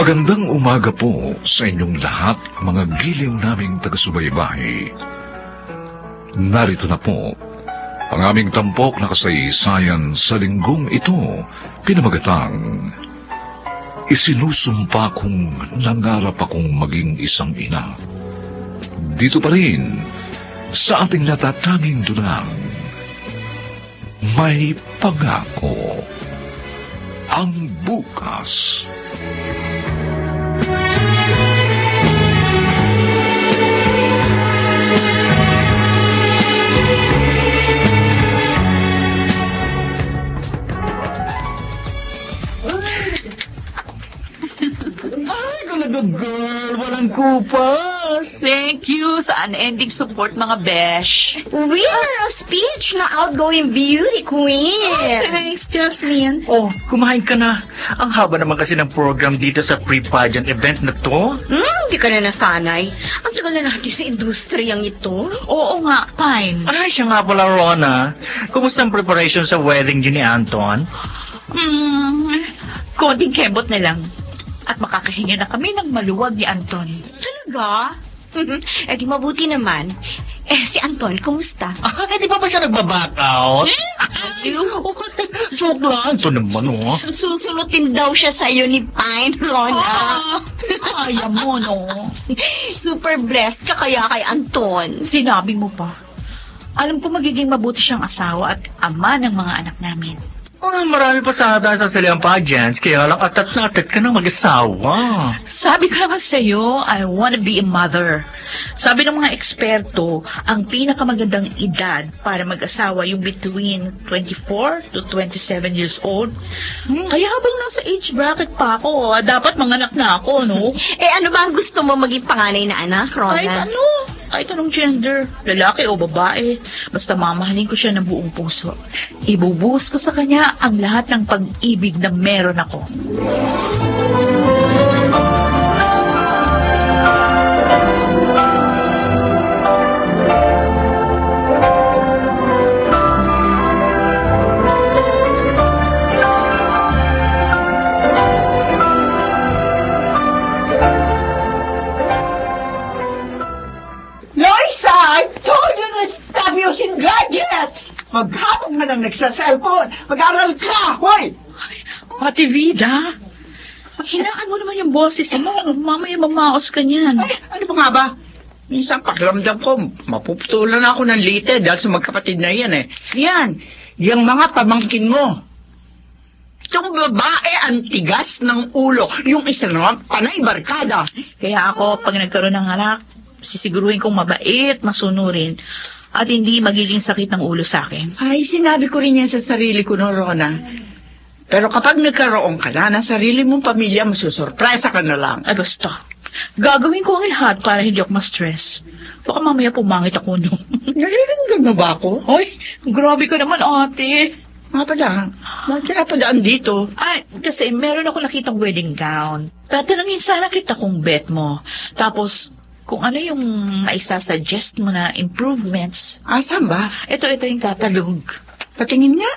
Magandang umaga po sa inyong lahat, mga giliw naming taga-subaybay. Narito na po ang aming tampok na kasaysayan sa linggong ito, pinamagatang Isinusumpa kong nangarap akong maging isang ina. Dito pa rin, sa ating natatanging dunang, may pangako ang bukas. Girl, walang kupas. Thank you sa unending support, mga besh. Winner of speech na outgoing beauty queen. Thanks, Jasmine. Oh, kumain ka na. Ang haba naman kasi ng program dito sa pre-pageant event na to. Hindi ka na nasanay. Ang tagal na natin sa industriyang ito. Oo nga, fine. Ay, siya nga pala, Rona. Kumusta ang preparation sa wedding niyo ni Anton? Konting kembot na lang. At makakahinga na kami ng maluwag ni Anton. Talaga? Eh di mabuti naman. Si Anton, kumusta? Di ba siya nagbaback out? Joke lang. Ito naman, oh. Susunutin daw siya sa'yo ni Pine, Rona. Kaya mo, no? Super blessed ka kaya kay Anton. Sinabi mo pa. Alam ko magiging mabuti siyang asawa at ama ng mga anak namin. Oh, marami pa sana tayo sa saliang pageants, kaya lang atat na atat ka ng mag-asawa. Sabi ko naman sa'yo, I wanna be a mother. Sabi ng mga eksperto, ang pinakamagandang edad para mag-asawa yung between 24 to 27 years old. Kaya habang nasa age bracket pa ako, dapat manganak na ako, no? Ano ba ang gusto mo maging panganay na anak, Rona? Kahit anong gender, lalaki o babae, basta mamahalin ko siya ng buong puso. Ibubuhos ko sa kanya ang lahat ng pag-ibig na meron ako. Loisa, I told you to stop using gadgets! Maghapon ka nang nagsa-cellphone. Mag-aral ka, hoy! Ate Vida, hinaan mo naman yung boses mo. Mamaya mamaos ka niyan. Ay, ano ba nga ba? Minsan pakiramdam ko, mapuputulan ako ng lite dahil sa magkapatid na yan eh. Yan, yung mga pamangkin mo. Itong babae ang tigas ng ulo. Yung isa naman, panay barkada. Kaya ako, pag nagkaroon ng anak, sisiguruhin kong mabait, masunurin, at hindi magiging sakit ng ulo sa akin. Ay, sinabi ko rin yan sa sarili ko, no, Rona. Pero kapag nagkaroon ka na ng sarili mong pamilya, masusurpresa ka na lang. Ay basta, gagawin ko ang lahat para hindi ako ma-stress. Baka mamaya pumangit ako, no? Nariringgan mo ba ako? Ay, grabe ka naman, ate. Nga pala, bakit napadaan dito? Ay, kasi meron ako nakitang wedding gown. Tatanungin sana kita kung bet mo. Tapos, kung ano yung maisasuggest mo na improvements. Asan ba? Ito yung katalog. Patingin nga.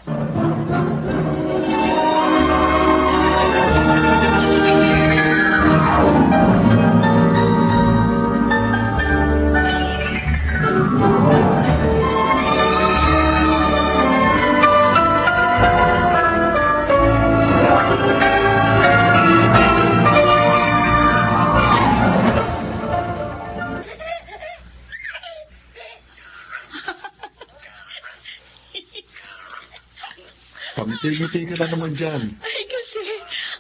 Pamitigil ka na naman dyan. Ay, kasi,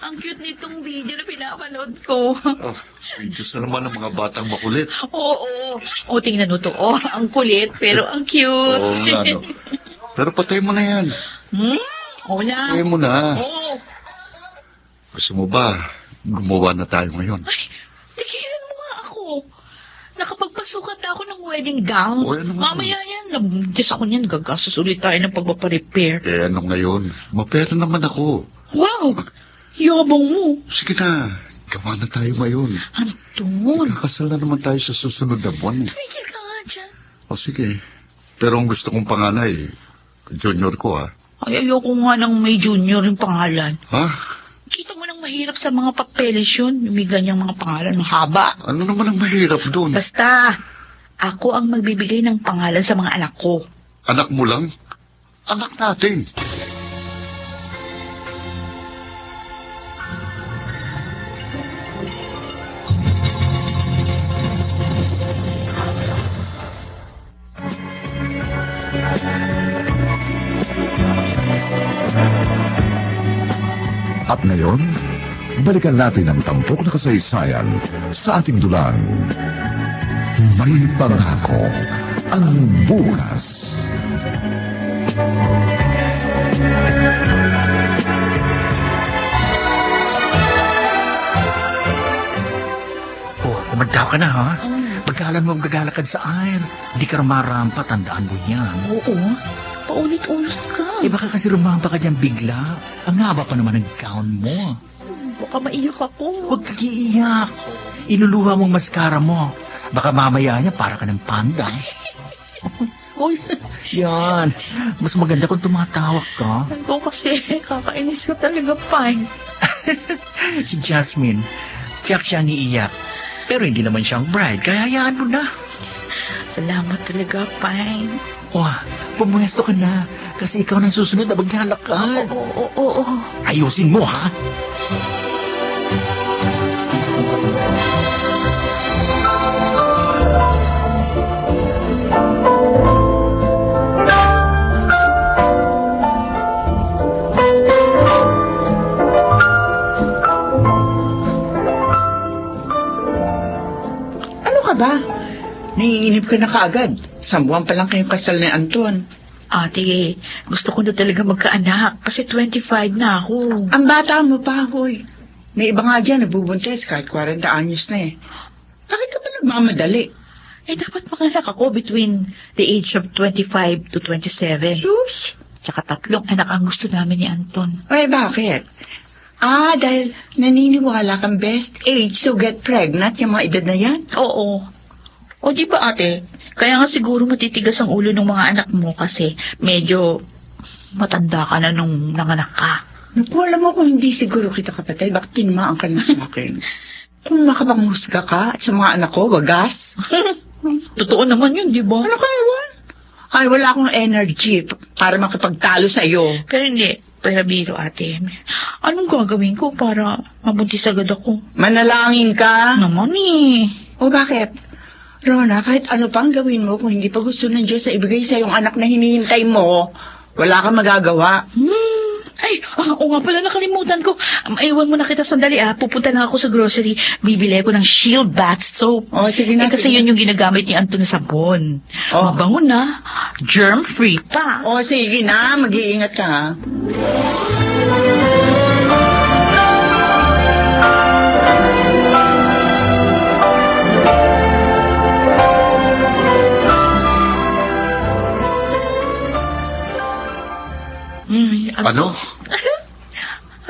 ang cute nitong video na pinapanood ko. Oh, Diyos na naman ng mga batang makulit. Oo. O, tingnan mo to. Oh, ang kulit, pero ang cute. Oo nga, no. Pero patay mo na yan. Oo na. Patay mo na. Oo. Gusto mo ba, gumawa na tayo ngayon? Ay, tigilan mo nga ako. Nakapagpasukat na ako ng wedding gown. O, ano nga? Mamaya yan, nabuntis ako niyan. Gagastos ulit tayo ng pagpaparepair. Eh, ano ngayon? Mapera naman ako. Wow! Yabang mo. Sige na, gawa na tayo ngayon. Anton. Kakasal na naman tayo sa susunod na buwan. Tumigil ka nga dyan. O sige, pero ang gusto kong panganay, junior ko Ay, ayoko nga ng may junior yung pangalan. Ha? Kita mo nang mahirap sa mga papeles yun. Yung may ganyang mga pangalan mahaba. Ano naman ang mahirap doon? Basta, ako ang magbibigay ng pangalan sa mga anak ko. Anak mo lang? Anak natin. At ngayon, balikan natin ang tampok na kasaysayan sa ating dulang. May pangako ang bukas. Oh, umagdaw ka na, ha? Pagkalan mo gagalakad sa air. Hindi ka rumarampa, tandaan mo yan. Oo, paulit-ulit ka. Eh, baka kasi rumampa ka dyan bigla. Ang haba pa naman ng gown mo. Baka maiyak ako. Huwag kang iiyak. Iluluha mong mascara mo. Baka mamaya niya para ka ng panda. Uy, yan. Mas maganda kung tumatawag ka. Ako kasi, kakainis ka talaga, Pine. Si Jasmine, tiyak siya niiyak. Pero hindi naman siyang bride, kaya hayaan mo na. Salamat talaga, Pine. Wah, pumuesto ka na. Kasi ikaw nang susunod na maglalakad. Oo. Ayusin mo, ha? Ano ka ba? Naiinip ka na kaagad. Sambuan pa lang kayong kasal ni Anton. Ate, gusto ko na talaga magkaanak kasi 25 na ako. Ang bata mo pa, hoy. May iba nga dyan, nagbubuntis kahit 40 anyos na eh. Bakit ka ba nagmamadali? Eh, dapat makanak ako between the age of 25 to 27. Sus! Tsaka 3 anak ang gusto namin ni Anton. Ay, bakit? Ah, dahil naniniwala kang best age to get pregnant yung mga edad na yan? Oo. O di ba ate, kaya nga siguro matitigas ang ulo ng mga anak mo kasi medyo matanda ka na nung nanganak ka. Naku, alam mo kung hindi siguro kita kapatid, bakit tinamaan ka na sa akin? Kung makapanghusga ka at sa mga anak ko, wagas? Totoo naman yun, di ba? Ano kaya, Juan? Ay, wala akong energy para makipagtalo sa iyo. Pero hindi, pero biro ate. Anong gagawin ko para mabuntis agad ako? Manalangin ka? Naman eh. O bakit? Rona, kahit ano pang gawin mo, kung hindi pa gusto ng Diyos na ibigay sa yung anak na hinihintay mo, wala kang magagawa. Ay, oo nga pala, nakalimutan ko. Maiwan mo na kita sandali Pupunta lang ako sa grocery. Bibili ako ng Shield Bath Soap. O, sige na. Kasi yun yung ginagamit ni Anton na sabon. Oh. Mabango na. Germ-free pa. O, sige na. Mag-iingat ka, ha? Ano?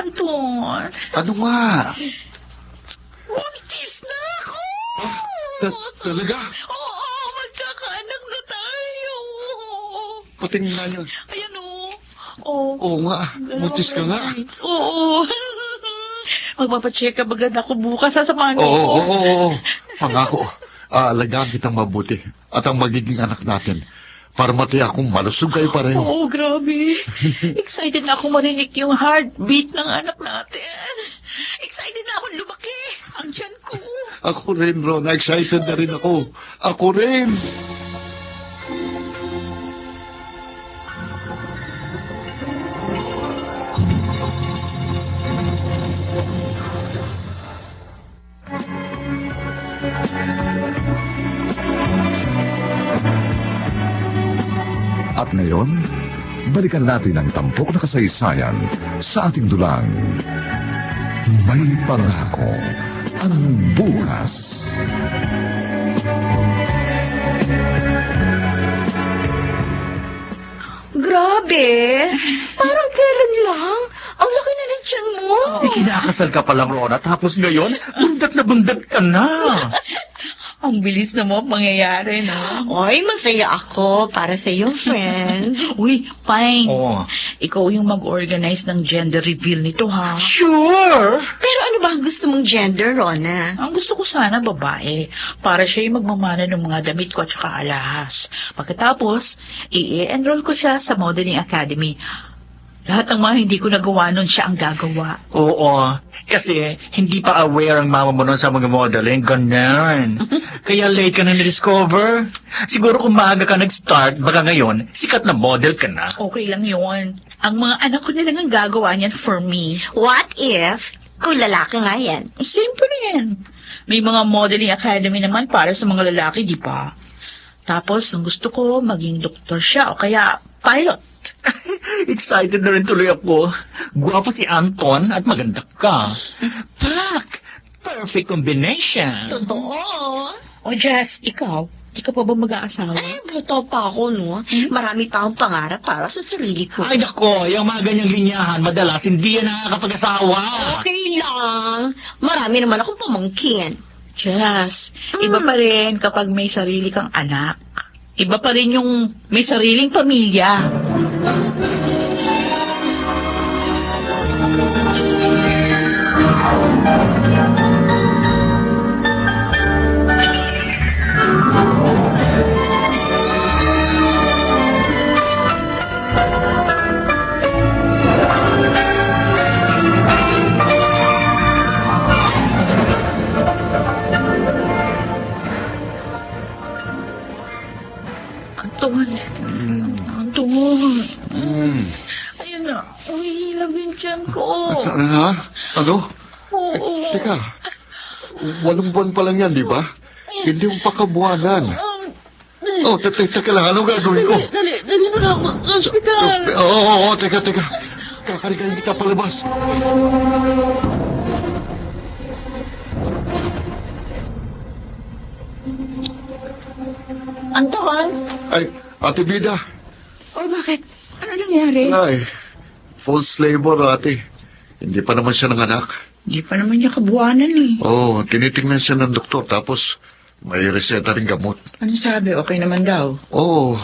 Anton. Ano nga? Buntis na ako. Talaga? Oo, magkakaanak na tayo. Patingin nga yun. Ayan o. Oo nga. Buntis ka nga. Oo. Magpapacheck up agad ako bukas. Sasamahan niyo ako. Oo. Pangako. Alagaan kitang mabuti. At ang magiging anak natin. Para matiyak kung malusog kayo pareho. Oo, grabe. Excited na ako marinig yung heartbeat ng anak natin. Excited na ako lumaki. Ang tiyan ko. Ako rin, Rona. Excited na rin ako. Ako rin. At ngayon, balikan natin ang tampok na kasaysayan sa ating dulang. May pangako ang bukas. Grabe! Parang kailan lang? Ang laki na ng tiyan mo. Ikinakasal ka pa lang, Rona, tapos ngayon, bundat na bundat ka na. Ang bilis na mo pangyayari, no? Oy, masaya ako para sa iyo, friend. Uy, fine. Oo. Ikaw yung mag-organize ng gender reveal nito, ha? Sure. Pero ano ba ang gusto mong gender, Rona? Ang gusto ko sana babae, para siya yung magmamana ng mga damit ko at saka alahas. Pagkatapos, i-enroll ko siya sa modeling academy. Lahat ng mga hindi ko nagawa nun, siya ang gagawa. Oo. Kasi hindi pa aware ang mama mo nun sa mga modeling. Ganun. Kaya late ka na na-discover. Siguro kung maaga ka nag-start, baka ngayon, sikat na model ka na. Okay lang yun. Ang mga anak ko na lang ang gagawa niyan for me. What if, kung lalaki nga yan? Simple yan. May mga modeling academy naman para sa mga lalaki, di ba? Tapos, ang gusto ko, maging doktor siya o kaya pilot. Excited na rin tuloy ako. Guwapo si Anton at maganda ka. Pak! Perfect combination. Totoo. O Jess, ikaw? Di ka pa ba mag-aasawa? Bata pa ako, no? Marami pa akong pangarap para sa sarili ko. Ay nako, yung mga ganyang linyahan, madalas hindi yan nakakapag-asawa. Okay lang. Marami naman akong pamangkin. Jess, iba pa rin kapag may sarili kang anak. Iba pa rin yung may sariling pamilya. Anton. Anton. Ayun na. Umihilab yung tiyan ko. Ha? Ano? Oo. Teka, 8 buwan pa lang yan, di ba? Hindi mo pa kabuwanan. Oh, teka lang, anong gagawin ko? Dali mo na ako sa ospital. Oo, teka. Kakarigayin kita palabas. Anton? Ay, Ate Bida. Oh, bakit? Ano nangyari? Ay, false labor, ate. Hindi pa naman siya nanganak. Hindi pa naman niya kabuhanan eh. Oo, tinitingnan siya ng doktor, tapos may reseta rin gamot. Ano sabi? Okay naman daw. Oo,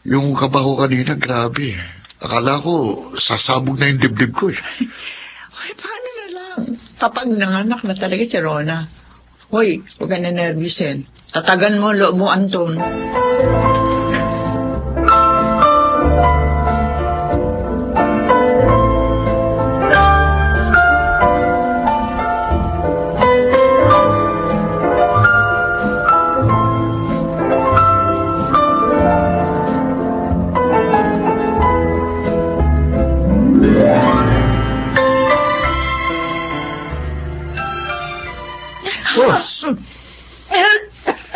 yung kabaho kanina, grabe. Akala ko, sasabog na yung dibdib ko eh. Ay, paano na lang? Kapag nanganak na talaga si Rona. Hoy, huwag ka na nervyusin. Tatagan mo, loob mo, Anton.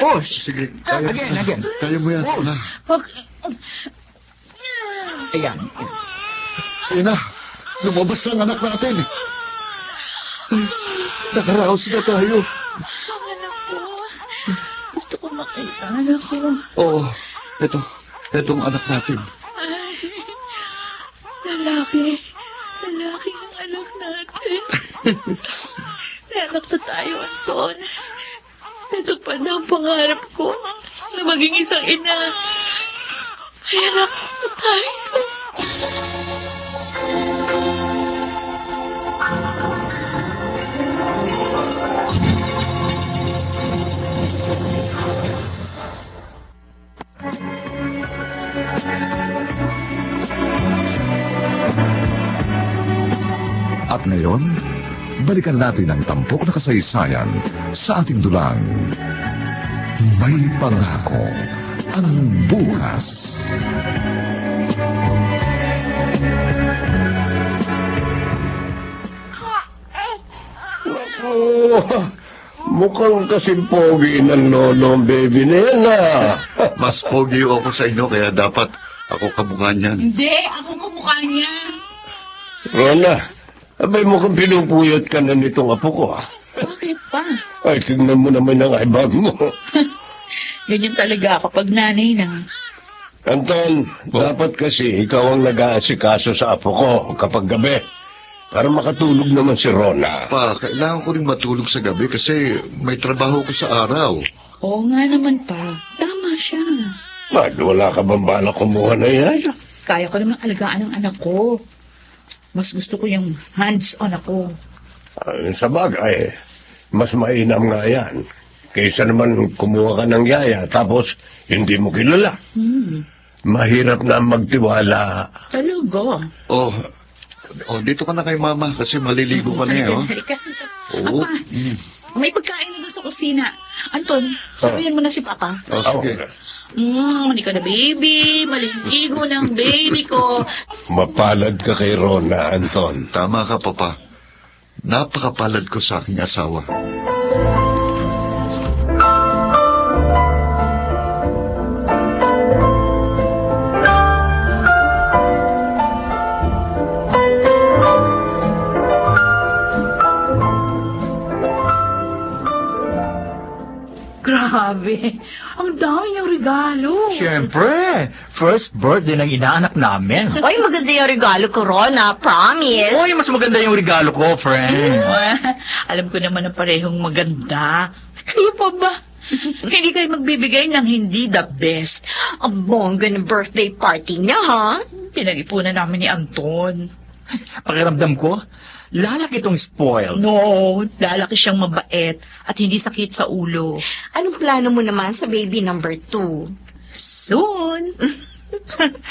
Push. Sige, kaya, Again. kaya mo yan, na. Ayan. Ina, lumabas na ang anak natin. Ay, nakaraos na tayo. Ang anak ko. Gusto ko makita ang anak ko. Oo, etong anak natin. Ay, lalaki. Lalaki ng anak natin. May anak na tayo, Anton. Natupad na ang pangarap ko na maging isang ina. May anak na tayo. At ngayon, balikan natin ang tampok na kasaysayan sa ating dulang. May pangako ang bukas. Mukhang kasing pogi ng lolo baby na yan Mas pogi ako sa inyo, kaya dapat ako kabungan yan. Hindi, akong kamukha niya. Rona, abay mukhang pinupuyat ka na nitong apo ko Bakit pa? Ay, tingnan mo naman ang ibag mo. Ganyan talaga ako pag nanay na. Anton, dapat kasi ikaw ang nag-aasikaso sa apo ko kapag gabi. Para makatulog naman si Rona. Pa, kailangan ko rin matulog sa gabi kasi may trabaho ko sa araw. Oo nga naman pa. Tama siya. Ba't wala ka bang balak kumuha na yaya? Kaya ko namang alagaan ang anak ko. Mas gusto ko yung hands-on ako. Sa bagay, mas mainam nga yan. Kaysa naman kumuha ka ng yaya tapos hindi mo kilala. Mahirap na magtiwala. Talaga. Oh, dito ka na kay mama kasi maliligo ka na eh, oh. Halika. Oo. Apa, may pagkain na doon sa kusina. Anton, sabihin mo na si Papa. Oh, sige. Hindi ka na baby. Maliligo ng baby ko. Mapalad ka kay Rona, Anton. Tama ka, Papa. Napakapalad ko sa aking asawa. Grabe. Ang dami niyang regalo. Siyempre, first birthday ng inaanak namin. Oy, maganda yung regalo ko, Rona. Promise. Uy, mas maganda yung regalo ko, friend. Alam ko naman na parehong maganda. Kayo pa ba? Hindi kayo magbibigay ng hindi the best. Ang bongga ng birthday party niya, ha? Pinag-ipunan namin ni Anton. Pakiramdam ko, lalaki itong spoiled. No, lalaki siyang mabait at hindi sakit sa ulo. Anong plano mo naman sa baby number 2? Soon.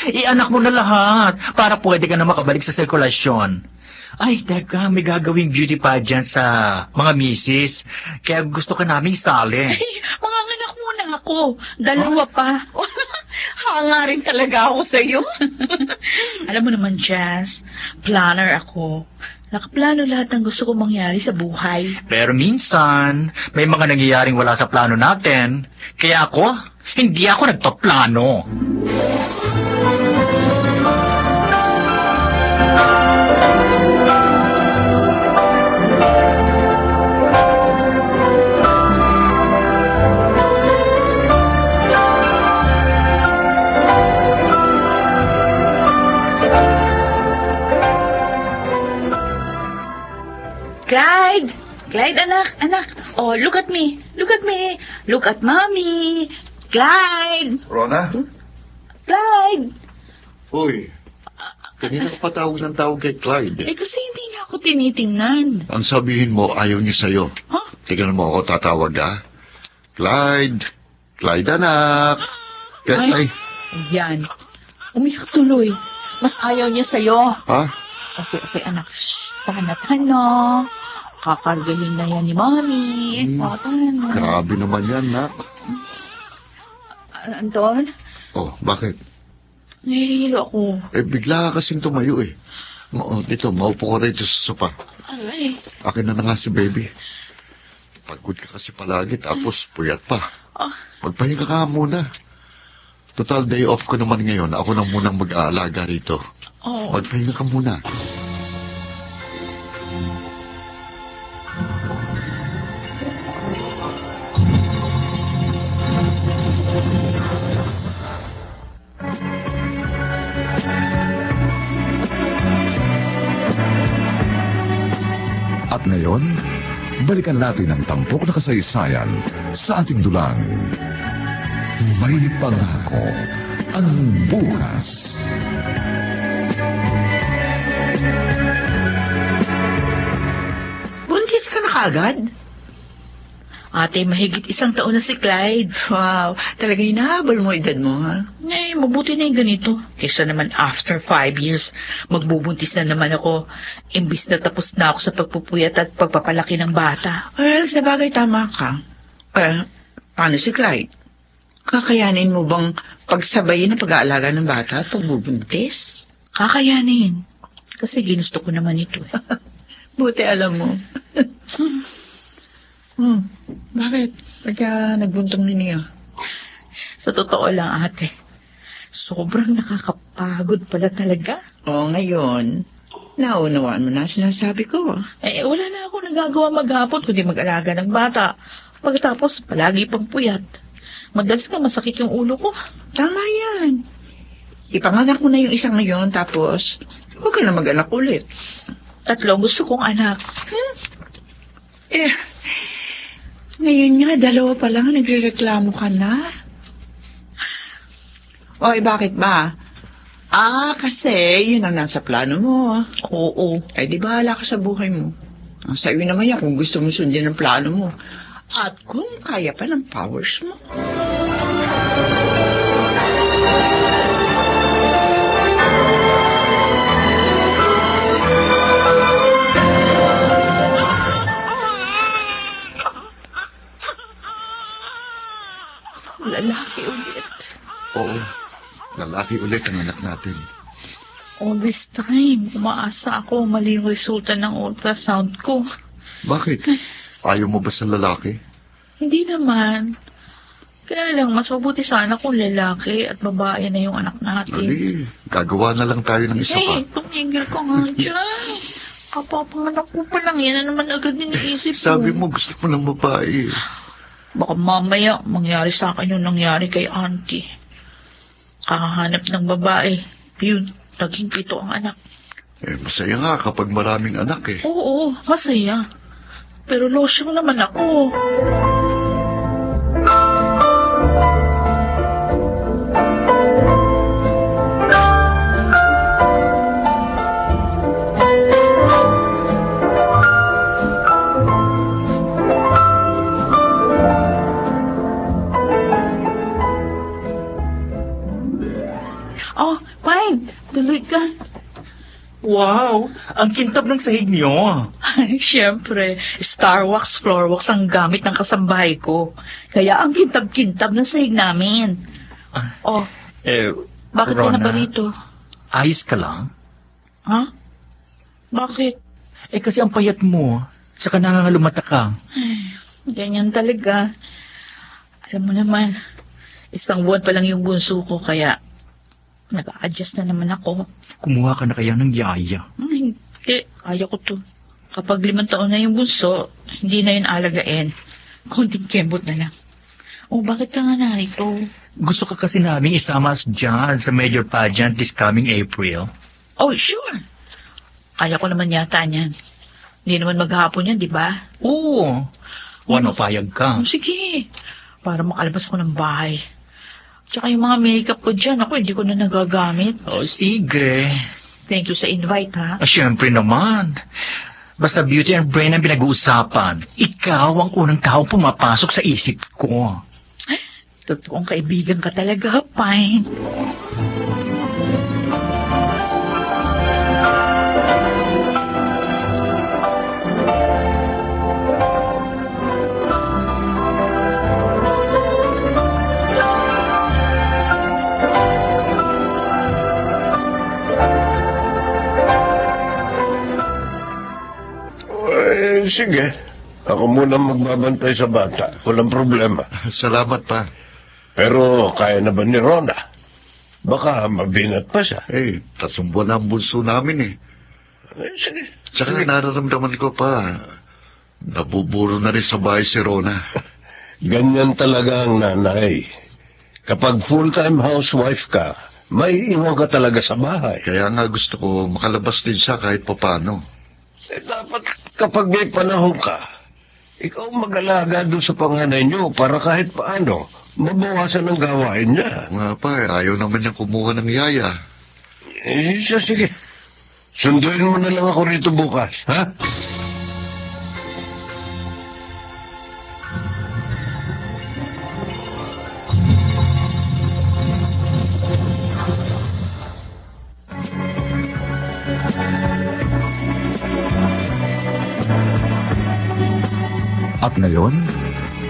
Ianak mo na lahat para pwede ka na makabalik sa sirkulasyon. Ay, teka, may gagawing beauty pageant sa mga misis. Kaya gusto ka naming sali. Mga anak muna ako. Dalawa pa. Hanga rin talaga ako sa'yo. Alam mo naman, Jazz, planner ako. Nakaplano lahat ng gusto kong mangyari sa buhay. Pero minsan, may mga nangyayaring wala sa plano natin. Kaya ako, hindi ako nagpaplano. Clyde! Clyde, anak. Oh, look at me. Look at me. Look at mommy. Clyde! Rona? Clyde! Uy, kanina ka pa tawag ng tawag kay Clyde. Eh, kasi hindi niya ako tinitingnan. Ang sabihin mo, ayaw niya sa'yo. Huh? Tignan mo ako tatawag, ha? Clyde! Clyde, anak! Ay. Yan. Umiyak tuloy. Mas ayaw niya sa'yo. Ha? Okay, anak. Shh, tahan na. Kakargahin na yan ni Mami. Tahan na. Grabe naman yan, nak. Anton, Oh, bakit? nahihilo ako. Bigla ka kasing tumayo eh. Dito, maupo ka rin sa sopa. Aray. Akin na nga si baby. Pagod ka kasi palagi, tapos puyat pa. Ah. Magpahinga ka muna. Total day off ko naman ngayon. Ako na munang mag-aalaga rito. Oh. Magpahinga ka muna. At ngayon, balikan natin ang tampok na kasaysayan sa ating dulang. May pangako ang bukas. Buntis ka na kagad? Ate, mahigit 1 taon na si Clyde. Wow, talaga hinahabol mo edad mo, ha? Eh, mabuti na yung ganito. Kesa naman after 5 years, magbubuntis na naman ako. Imbis na tapos na ako sa pagpupuyat at pagpapalaki ng bata. Well, sa bagay tama ka. Paano si Clyde? Kakayanin mo bang pagsabayin ang pag-aalaga ng bata at pagbubuntis? Kakayanin. Kasi ginusto ko naman ito. Buti alam mo. Bakit? Pagka nagbuntong ninyo? Sa totoo lang, ate, sobrang nakakapagod pala talaga. Oo, ngayon, naunawaan mo na sinasabi ko. Eh, wala na ako nagagawa maghapon kundi mag-alaga ng bata. Pagkatapos, palagi pang puyat. Madalas nga masakit yung ulo ko. Tama yan. Ipanganak mo na yung isang ngayon, tapos huwag ka na mag-anak ulit. 3 gusto kong anak. Ngayon nga, dalawa pa lang, nagrereklamo ka na. Oy, bakit ba? Kasi yun ang nasa plano mo. Oo. Eh, di bahala ka sa buhay mo. Ang sa'yo naman yan kung gusto mo sundin ang plano mo. At kung kaya pa ng powers mo. Lalaki ulit. Oo, lalaki ulit ang anak natin. All this time, umaasa ako mali yung resulta ng ultrasound ko. Bakit? Ayaw mo ba sa lalaki? Hindi naman. Kaya lang, mas mabuti sana kung lalaki at babae na yung anak natin. Ali, gagawa na lang tayo ng isa pa. Tumigil ka nga dyan. Kapapanganak ko pa lang, yan na naman agad iniisip ko. Sabi mo gusto mo ng babae. Baka mamaya mangyari sa akin yung nangyari kay auntie. Kakahanap ng babae. Yun, naging 7 ang anak. Eh, masaya nga kapag maraming anak eh. Oo, masaya. Pero losyong naman ako. Oh, fine. Tuloy ka. Wow, ang kintab ng sahig niyo. Ay, syempre, Star Wax, Floor Wax ang gamit ng kasambahay ko. Kaya ang kintab-kintab ng sahig namin. Oh, bakit ka na ba rito? Ayos ka lang? Ha? Bakit? Kasi ang payat mo, tsaka nangangalumata ka. Ganyan talaga. Alam mo naman, 1 buwan pa lang yung bunso ko, kaya nag-a-adjust na naman ako. Kumuha ka na kaya ng yaya. Hindi, kaya ko to. Kapag 5 taon na yung bunso, hindi na yun alagain. Konting kembot na lang. Oh, bakit ka nga narito? Gusto ka kasi namin isama dyan sa major pageant this coming April. Oh, sure. Kaya ko naman yata niyan. Hindi naman maghapon yan, di ba? Oo. Ano, payag ka? Oh, sige. Para makalabas ako ng bahay. Tsaka yung mga makeup ko dyan, ako hindi ko na nagagamit. Oh, sige. Thank you sa invite, ha? Siyempre naman. Basta beauty and brain ang pinag-uusapan. Ikaw ang unang tao pumapasok sa isip ko. Totoong kaibigan ka talaga, Pine. Sige. Ako muna magbabantay sa bata. Walang problema. Salamat pa. Pero kaya na ba ni Rona? Baka mabinat pa siya. 3 buwan na ang bunso namin eh. Sige. Tsaka nararamdaman ko pa, nabuburo na rin sa bahay si Rona. Ganyan talaga ang nanay. Kapag full-time housewife ka, may iwan ka talaga sa bahay. Kaya nga gusto ko makalabas din siya kahit papano. Dapat kapag may panahon ka, ikaw mag-alaga doon sa panganay niyo para kahit paano, mabawasan ang gawain niya. Nga pa, ayaw naman niyang kumuha ng yaya. Sige. Sunduin mo na lang ako rito bukas, ha? At ngayon,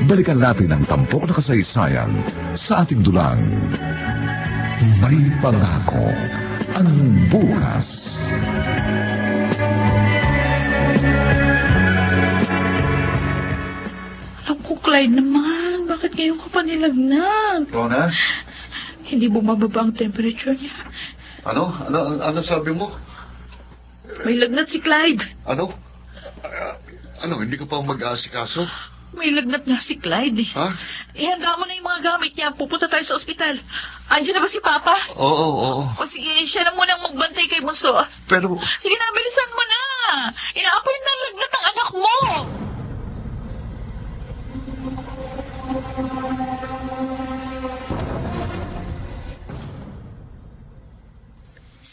balikan natin ang tampok na kasaysayan sa ating dulang. May pangako ang bukas. Alam ko, Clyde naman. Bakit ngayon ka pa nilagnat? Rona? Hindi bumababa ang temperature niya. Ano sabi mo? May lagnat si Clyde. Ano, hindi ka pa mag-aasikaso? May lagnat nga si Clyde. Ha? Ihanda mo na yung mga gamit niya. Pupunta tayo sa ospital. Andiyan na ba si Papa? Oo. O sige, siya na muna ang magbantay kay Bunso. Pero, Sige na, bilisan mo na. Inaapoy na lagnat ang anak mo.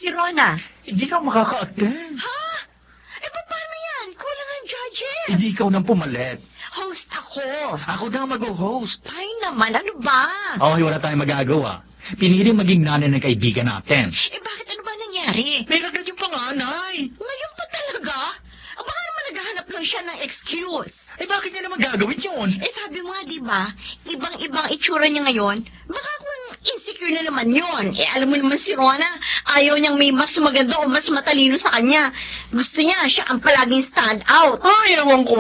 si Rona. Hindi ka makaka-attend. Ha? Paano yan? Kulang ang judges. Hindi ikaw nang pumalit. Host ako. Ako na mag-host. Ay naman, ano ba? Okay, wala tayong magagawa. Pinili maging nanay ng kaibigan natin. Bakit ano ba nangyari? May kagad yung panganay. Ngayon pa talaga? Baka naman naghahanap lang siya ng excuse. Bakit niya naman gagawin yun? Sabi mo nga, di ba? Ibang-ibang itsura niya ngayon. Baka kung insecure na naman yun. Alam mo naman si Rona, ayaw niyang may mas maganda o mas matalino sa kanya. Gusto niya, siya ang palaging stand out. Ay, ewan ko.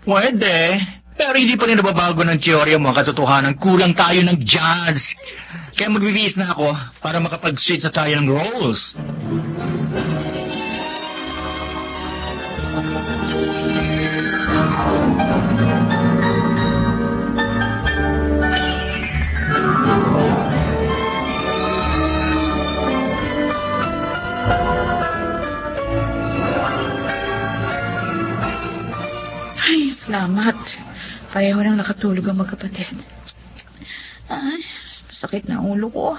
Pwede. Pero hindi pa rin nababago ng teorya mo ang katotohanan. Kulang tayo ng judge. Kaya magbibihis na ako para makapag-switch na tayo ng roles. Ay, salamat. Pareho nang nakatulog ang magkapatid. Ay, masakit na ang ulo ko.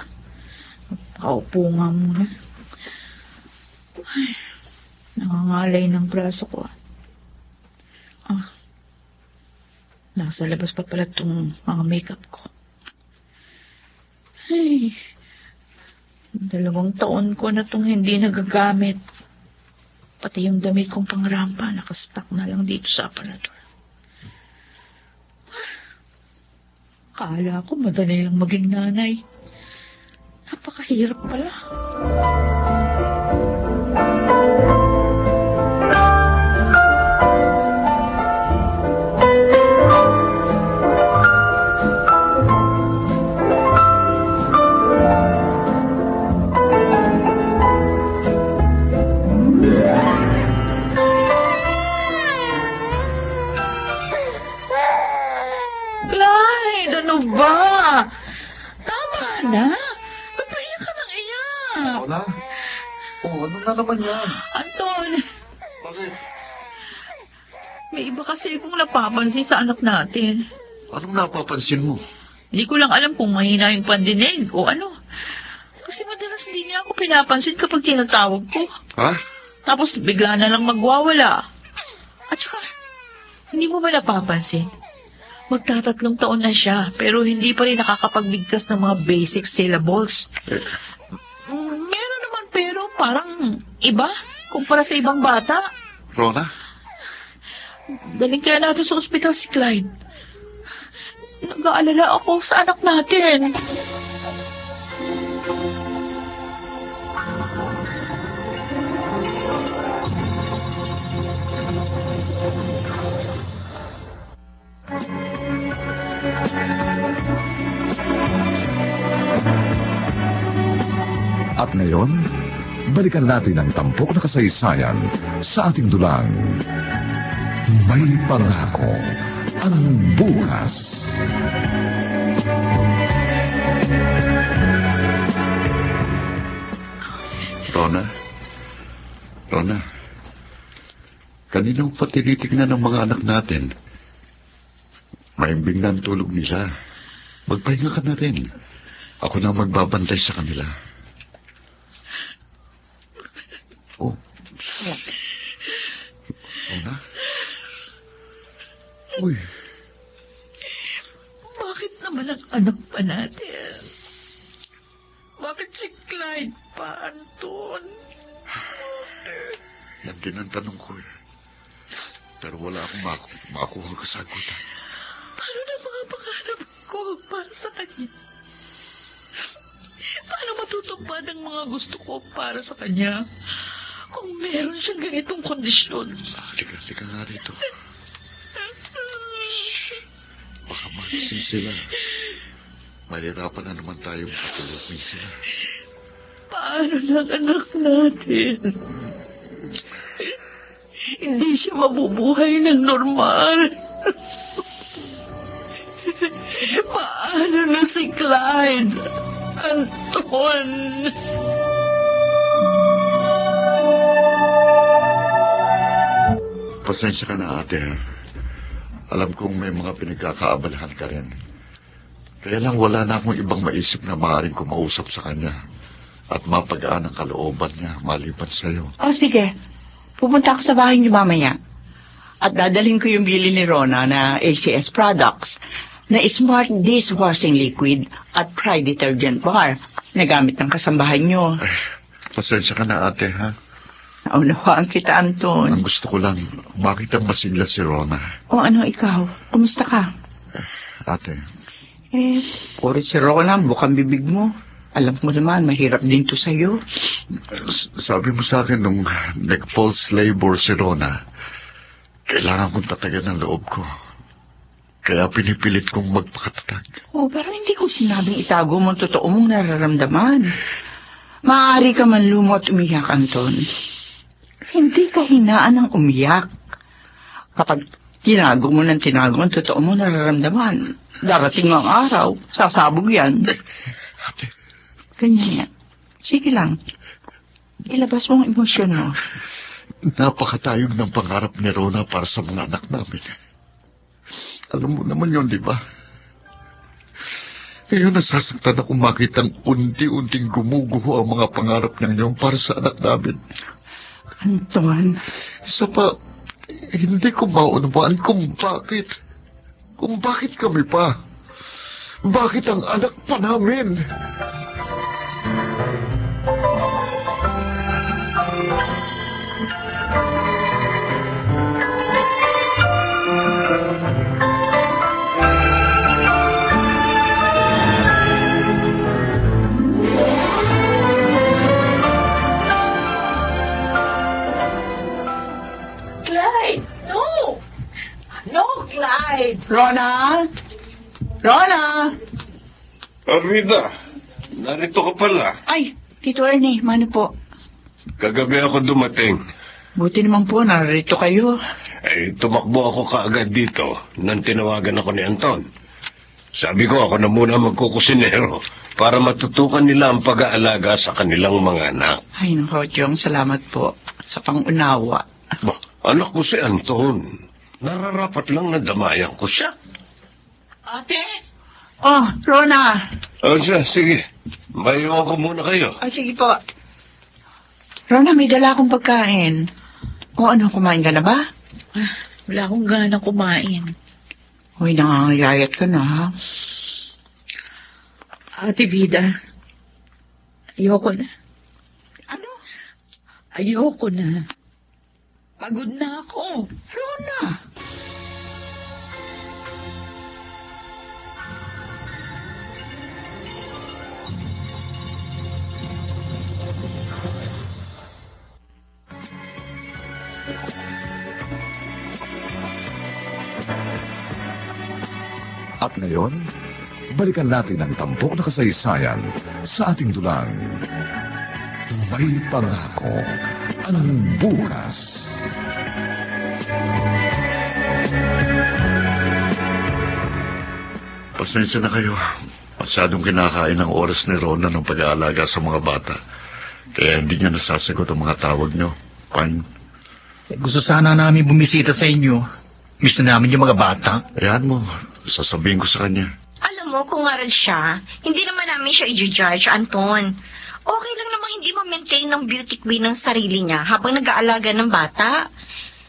Pakaupo nga muna. Ay, nangangalay ng braso ko. Nasa labas pa pala itong mga makeup ko. Ay, 2 taon ko na itong hindi nagagamit. Pati yung damit kong pangrampa, nakastock na lang dito sa aparador. Akala ko madali lang maging nanay. Napakahirap pala. Clyde, ano ba? Tama na. Papaiyak ka ng iyak. Wala. Ano na naman yan? Anton, Bakit? may iba kasi kung napapansin sa anak natin. Anong napapansin mo? Hindi ko lang alam kung mahina yung pandinig o ano. Kasi madalas hindi niya ako pinapansin kapag tinatawag ko. Ha? Tapos bigla na lang magwawala. At saka, hindi mo ba napapansin? Magta3 taon na siya, pero hindi pa rin nakakapagbigkas ng mga basic syllables. Meron naman, pero parang iba kumpara sa ibang bata. Rona? Daling kaya natin sa ospital si Clyde. Nag-aalala ako sa anak natin. At ngayon, balikan natin ang tampok na kasaysayan sa ating dulang. May pangako ang bukas. Rona? Rona? Kanina pa tinitignan ng mga anak natin. Maimbing na ang tulog nila. Magpahinga ka na rin. Ako na magbabantay sa kanila. Oh. Rona? Uy. Bakit naman ang anak pa natin? Bakit si Clyde pa, Anton? Yan din ang tanong ko eh. Pero wala akong makuha kasagutan. Paano na mga pangarap ko para sa kanya? Paano matutupad ang mga gusto ko para sa kanya? Kung meron siyang ganitong kondisyon. Halika nga rito. Baka magising sila. Mahirapan na naman tayong patulogin sila. Paano ng anak natin? Hindi siya mabubuhay ng normal. Paano na si Clyde? Anton! Pasensya ka na, ate. Alam kong may mga pinagkakaabalahan ka rin. Kaya lang wala na akong ibang maisip na maaaring kumausap sa kanya. at mapagaan ang kalooban niya maliban sa'yo. O sige, pupunta ako sa bahay niyo mamaya. At dadalhin ko yung bili ni Rona na ACS products na Smart Dishwashing Liquid at Pride Detergent Bar na gamit ng kasambahan niyo. Pasensya ka na, ate, ha? Naunawaan kita, Anton. Ang gusto ko lang, makita masigla si Rona. O ano ikaw? Kumusta ka? Ate, Puro si Rona, bukang bibig mo. Alam mo naman, mahirap din to sa'yo. sabi mo sa akin nung nag-false labor si Rona, kailangan kong tatagan ng loob ko. Kaya pinipilit kong magpakatatag. Pero hindi ko sinabing itago mo ang totoo mong nararamdaman. Maaari ka man lumo at umiyak, Anton. Hindi ka hinaan ng umiyak. Kapag tinago mo ng tinago ang totoo mong nararamdaman, darating ang araw, sasabog yan. Ate, Ganyan yan. Sige lang. Ilabas mo ang emosyon mo. napakatayog ng pangarap ni Rona para sa mga anak namin. Alam mo naman yun, di ba? Ngayon nasasaktan ako makitang unti-unting gumuguho ang mga pangarap niya ngayon para sa anak namin. Anton. Isa pa, hindi ko maunawaan kung bakit. Kung bakit kami pa. Bakit ang anak pa namin? Clyde! No! No, Clyde! Rona? Rona? Arvida, narito ka pala. Ay, Tito Ernie, mano po. Kagabi ako dumating. Buti naman po, narito kayo. Tumakbo ako kaagad dito nang tinawagan ako ni Anton. Sabi ko ako na muna magkukusinero para matutukan nila ang pag-aalaga sa kanilang mga anak. Ay, naku, Jong, salamat po sa pangunawa. Ba, anak ko si Anton. Nararapat lang na damayan ko siya. Ate! Oh, Rona. Siya, sige. Maiwan ko muna kayo. Sige po. Rona, may dala akong pagkain. O ano, kumain ka na ba? Wala akong gana kumain. Uy, nangangayayat ka na, ha? Ate Vida, ayoko na. Ano? Ayoko na. Pagod na ako. Rona! At ngayon, balikan natin ang tampok na kasaysayan sa ating dulang. May pangako ang bukas. Pasensya na kayo. Masyadong kinakain ang oras ni Rona ng pag-aalaga sa mga bata. Kaya hindi niya nasasagot ang mga tawag niyo. Fine. Gusto sana namin bumisita sa inyo. Miss na namin yung mga bata. Ayan mo, sasabihin ko sa kanya. Alam mo, kung nga rin siya, hindi naman namin siya i-judge, Anton. Okay lang namang hindi ma-maintain ng beauty queen ng sarili niya habang nag-aalaga ng bata.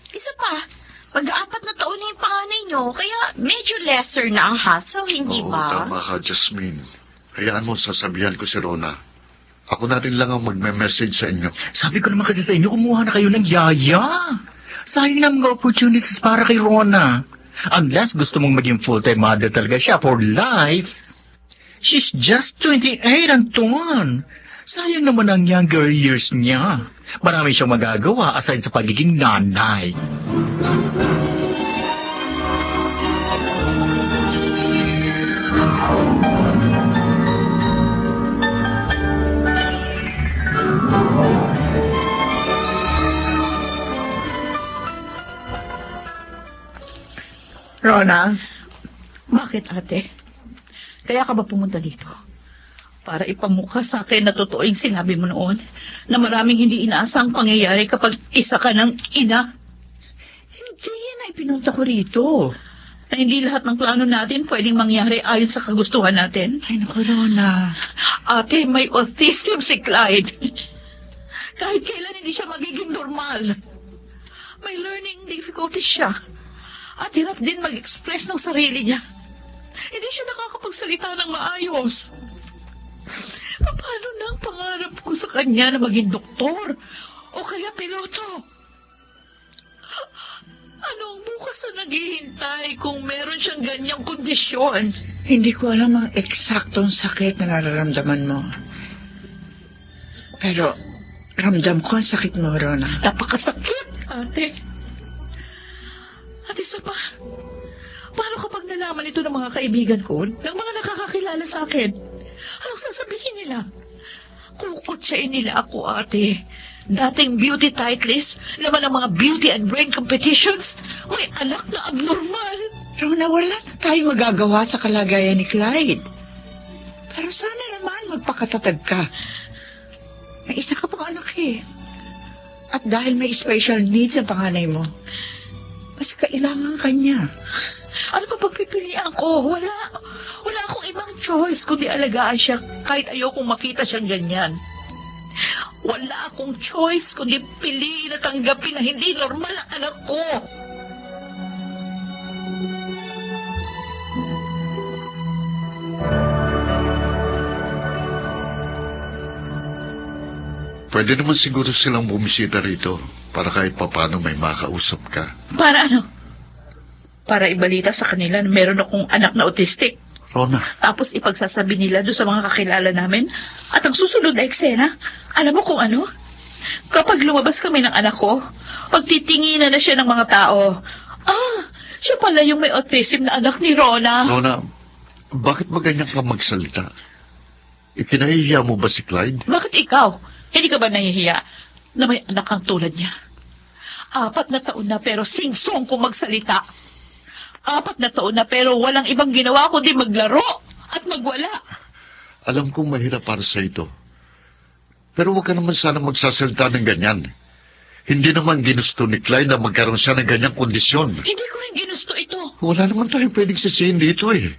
Isa pa, mag-aapat na taon na yung panganay niyo, kaya medyo lesser na ang hassle, hindi Oo, ba? tama ka, Jasmine. Hayaan mo, sasabihan ko si Rona. Ako na rin lang ang magme-message sa inyo. Sabi ko naman kasi sa inyo, kumuha na kayo ng yaya. Sayang na mga opportunities para kay Rona. Unless gusto mong maging full-time mother talaga siya for life. She's just 28, Anton. Sayang naman ang younger years niya. Marami siyang magagawa aside sa pagiging nanay. Rona, bakit ate? Kaya ka ba pumunta dito? Para ipamukha sa akin na totoo yung sinabi mo noon na maraming hindi inaasang pangyayari kapag isa ka ng ina? Hindi yan ay pinunta ko rito. na hindi lahat ng plano natin pwedeng mangyari ayon sa kagustuhan natin. Ay, naku, Rona. Ate, may autism si Clyde. Kahit kailan hindi siya magiging normal. May learning difficulties siya. At hirap din mag-express ng sarili niya. Hindi siya nakakapagsalita ng maayos. Paano na ang pangarap ko sa kanya na maging doktor o kaya piloto? Anong bukas na naghihintay kung meron siyang ganyang kondisyon? Hindi ko alam ang eksaktong sakit na nararamdaman mo. Pero, ramdam ko ang sakit mo, Rona. Napakasakit, ate. At isa pa, paano kapag nalaman ito ng mga kaibigan ko, ng mga nakakakilala sa akin? Anong sasabihin nila? Kukutsain nila ako, ate. Dating beauty titleist, laman ng mga beauty and brain competitions, may anak na abnormal. Rona, wala na tayong magagawa sa kalagayan ni Clyde. Pero sana naman magpakatatag ka. May isa ka pang anak eh. At dahil may special needs ang panganay mo, mas kailangan ka niya. Ano pa pagpipilian ko? Wala akong ibang choice kundi alagaan siya kahit ayokong makita siyang ganyan. Wala akong choice kundi piliin at tanggapin na hindi normal ang anak ko. Pwede naman siguro silang bumisita rito para kahit papano may makausap ka. Para ano? Para ibalita sa kanila na meron akong anak na autistic. Rona, Tapos ipagsasabi nila doon sa mga kakilala namin. At ang susunod na eksena, alam mo kung ano? Kapag lumabas kami ng anak ko, pagtitinginan na siya ng mga tao. Siya pala yung may autism na anak ni Rona. Rona, bakit ba ganyan ka magsalita? Ikinahihiya mo ba si Clyde? Bakit ikaw? Hindi ka ba nahihiya na may anak kang tulad niya? 4 na taon na pero sing-song kung magsalita. 4 na taon na pero walang ibang ginawa kundi maglaro at magwala. Alam kong mahirap para sa ito. Pero huwag ka naman sana magsasalita ng ganyan. Hindi naman ginusto ni Clyde na magkaroon siya ng ganyang kondisyon. Hindi ko rin ginusto ito. Wala naman tayong pwedeng sisihin dito eh.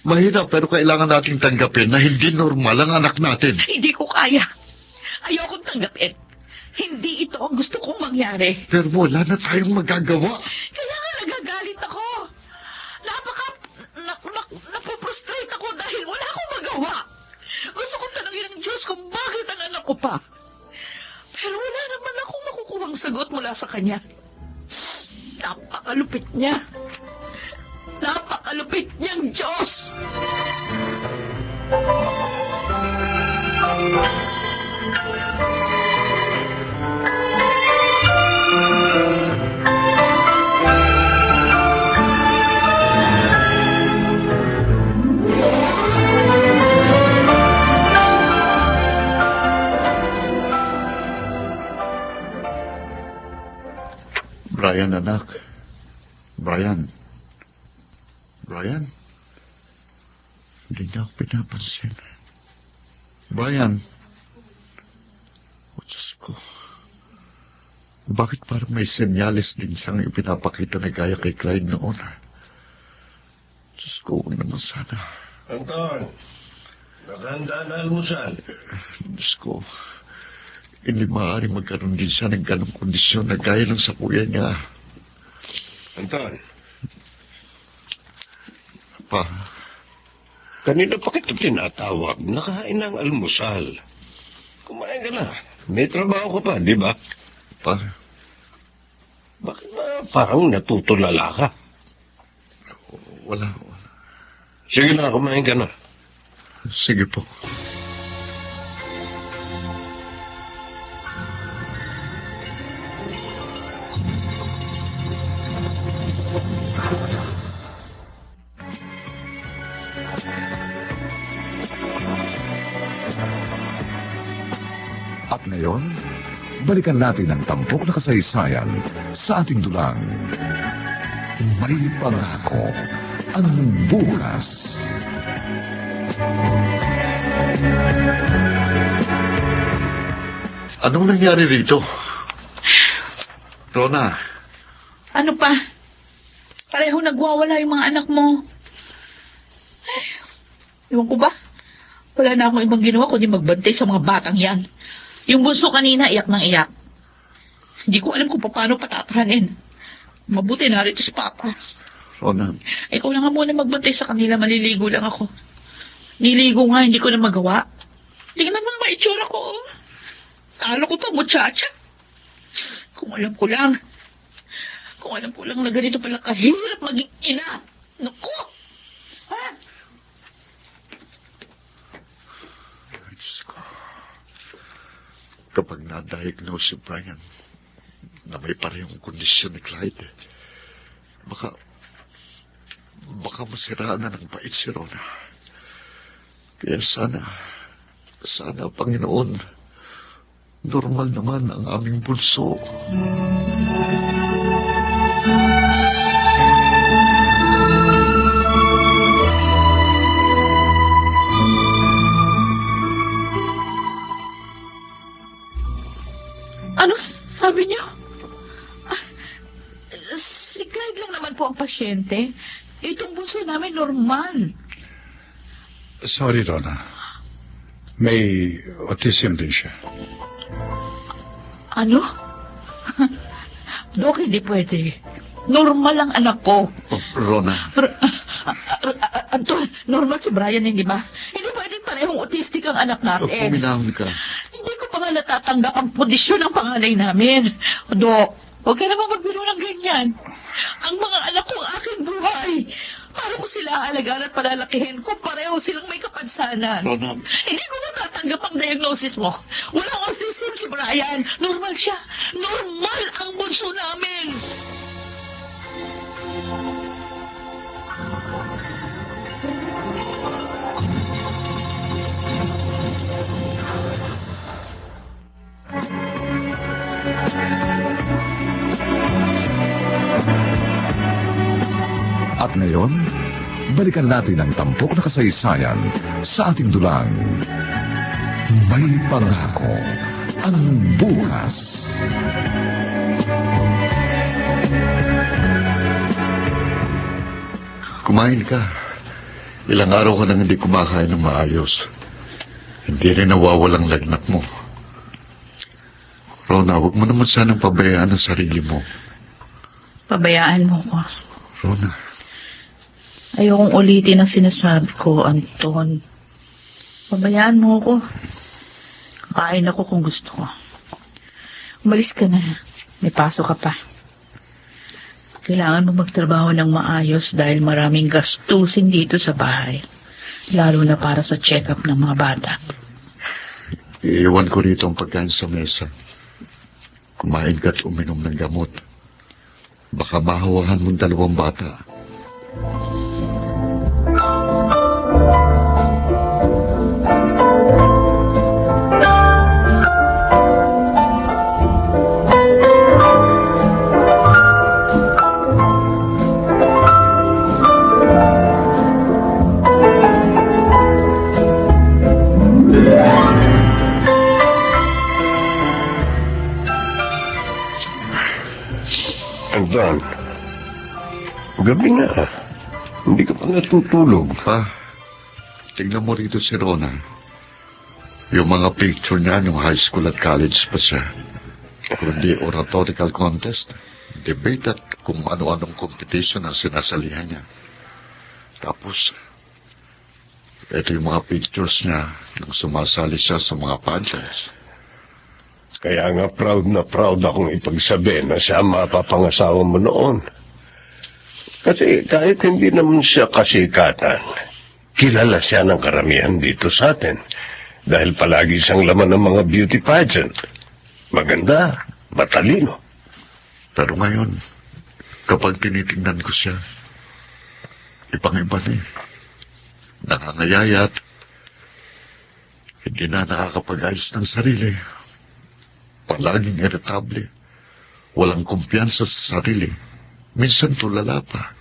Mahirap pero kailangan nating tanggapin na hindi normal ang anak natin. Hindi ko kaya. Ayokong tanggapin. Hindi ito ang gusto kong mangyari. Pero wala na tayong magagawa. Kaya nga nagagalit ako. Napoprostrate ako dahil wala akong magawa. Gusto kong tanungin ng Diyos kung bakit ang anak ko pa. Pero wala naman akong makukuhang sagot mula sa kanya. Napakalupit niya. Napakalupit niyang Diyos. Brian, anak. Brian. Hindi niya ako pinapansin. Brian. Oh, Diyos ko. Bakit parang may senyales din siyang ipinapakita na gaya kay Clyde noon? Diyos ko, huwag naman sana. Anton, nakahanda na almusal. Diyos ko, hindi maaari magkaroon din siya ng ganong kondisyon na gaya ng sa kuya niya. Anton, Pa, kanina pa kita tinatawag. Nakain ng almusal. Kumain ka na. May trabaho ka pa, di ba? pa, Bakit ba parang natutulala ka? wala. Sige na, kumain ka na. Sige po. At ngayon, balikan natin ang tampok na kasaysayan sa ating dulang. May pangako ang bukas. Anong nangyari rito? Rona, Ano pa? Pareho nagwawala yung mga anak mo. Ay, ewan ko ba? Wala na akong ibang ginawa kundi magbantay sa mga batang yan. Yung bunso kanina, iyak ng iyak. Hindi ko alam kung paano patatahanin. Mabuti narito si Papa. Rona, Ikaw na nga muna magbantay sa kanila, maliligo lang ako. Niligo nga, hindi ko na magawa. Tingnan mo naman itsura ko, oh. Talo ko to, muchacha. Kung alam ko lang na ganito pala kahirap maging ina. Naku! Ha? ay, Diyos ko. Kapag na-diagnose si Brian na may parehong kondisyon ni Clyde, baka masiraan na ng pait si Rona. Kaya sana, Panginoon, normal naman ang aming bunso. Ano sabi niyo? Si Clyde lang naman po ang pasyente. Itong bunso namin normal. Sorry, Rona. May autism din siya. Ano? Dok, hindi pwede. Normal ang anak ko. Oh, Rona, Anton, normal si Brian, hindi ba? Hindi pwedeng parehong autistic ang anak natin. puminahon ka. Hindi ko pa nga natatanggap ang kondisyon ng panganay namin. Dok, huwag ka naman magbiro ng ganyan. Ang mga anak ko ang aking buhay. Paano ko sila aalagaan at palalakihin kung pareho silang may kapansanan? Rona, Hindi ko natatanggap ang diagnosis mo. Walang autism si Brian. Normal siya. Normal ang bunso namin. At ngayon, balikan natin ang tampok na kasaysayan sa ating dulang. May pangako ang bukas. kumain ka. Ilang araw ka nang hindi kumakain ng maayos. Hindi rin nawawalang lagnat mo. Rona, huwag mo naman sanang pabayaan ang sarili mo. Pabayaan mo ko. Rona, Ayokong ulitin ang sinasabi ko, Anton. Pabayaan mo ko. Kain ako kung gusto ko. Umalis ka na. May pasok ka pa. Kailangan mo magtrabaho ng maayos dahil maraming gastusin dito sa bahay. Lalo na para sa check-up ng mga bata. iiwan ko rito ang pagkain sa mesa. Kumain ka at uminom ng gamot. Baka mahawahan mong dalawang bata. Anton, gabi na. Hindi ka pa natutulog. Pa, tingnan mo rito si Rona. Yung mga picture niya nung high school at college pa siya. Kundi oratorical contest, debate at kung ano-anong competition ang sinasalihan niya. Tapos, ito yung mga pictures niya nung sumasali siya sa mga pageants. Kaya nga proud na proud akong ipagsabi na siya ang mapapangasawa mo noon. Kasi kahit hindi naman siya kasikatan, kilala siya ng karamihan dito sa atin. Dahil palagi siyang laman ng mga beauty pageant. Maganda, matalino. Pero ngayon, kapag tinitingnan ko siya, ibang-iba na eh. Nakangayayat, hindi na nakakapag-ayos ng sarili. Palaging irritable. Walang kumpiyansa sa sarili. Minsan tulala pa.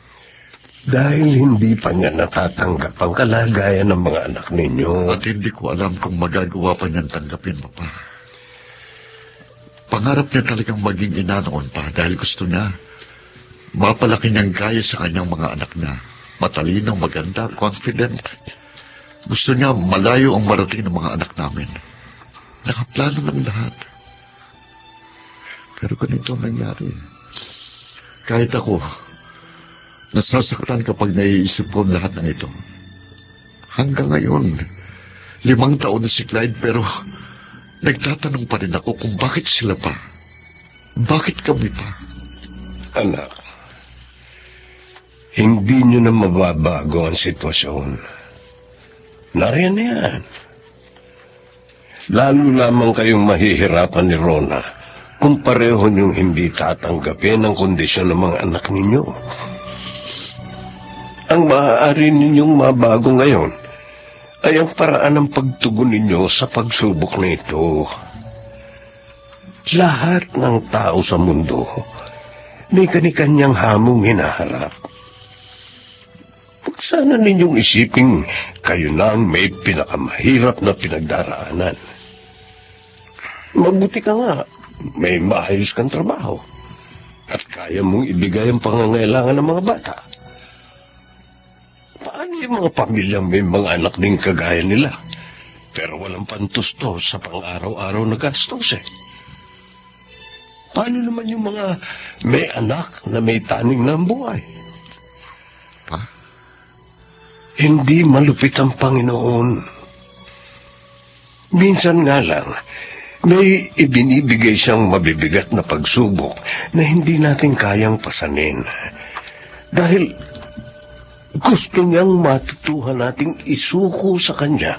Dahil hindi pa niya natatanggap ang kalagayan ng mga anak ninyo. At hindi ko alam kung magagawa pa niyang tanggapin mo pa. Pangarap niya talagang maging ina noon pa dahil gusto niya Mapalaki niyang gaya sa kanyang mga anak na matalino, maganda, confident. Gusto niya malayo ang marating ng mga anak namin. Nakaplano ng lahat. Pero ganito ang nangyari. Kahit ako, nasasaktan kapag naiisip ko ang lahat ng ito. Hanggang ngayon, 5 taon na si Clyde pero nagtatanong pa rin ako kung bakit sila pa. Bakit kami pa? Anak, hindi nyo na mababago ang sitwasyon. Nariyan na yan. Lalo lamang kayong mahihirapan ni Rona kung pareho niyong hindi tatanggapin ang kondisyon ng mga anak ninyo. Ang maaari ninyong mabago ngayon ay ang paraan ng pagtugon ninyo sa pagsubok na ito. Lahat ng tao sa mundo may kani-kanyang hamong hinaharap. Huwag sana ninyong isiping kayo na ang may pinakamahirap na pinagdaraanan. Mabuti ka nga, may maayos kang trabaho at kaya mong ibigay ang pangangailangan ng mga bata. Paano yung mga pamilyang may mga anak din kagaya nila pero walang pantusto sa pang-araw-araw na gastos eh? Paano naman yung mga may anak na may taning na ang buhay? Pa? Hindi malupit ang Panginoon. Minsan nga lang, may ibinibigay siyang mabibigat na pagsubok na hindi natin kayang pasanin. Dahil gusto niyang matutuhan nating isuko sa Kanya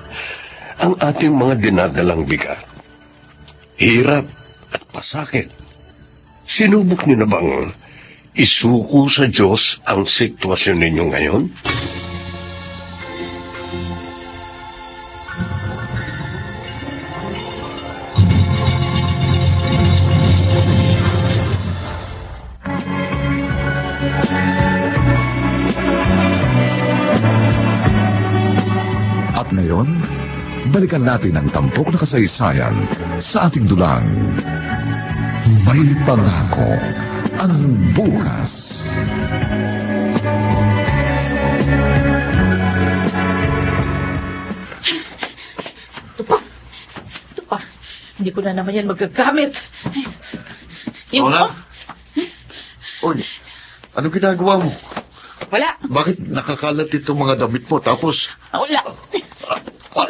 ang ating mga dinadalang bigat. Hirap at pasakit. Sinubok niyo na bang isuko sa Diyos ang sitwasyon ninyo ngayon? At ngayon, balikan natin ang tampok na kasaysayan sa ating dulang. May pangako ang bukas. Ito pa. Hindi ko na naman yan magagamit. Yung Lola? Uy, ano ginagawa mo? Wala. Bakit nakakalat itong mga damit mo? Tapos, Wala.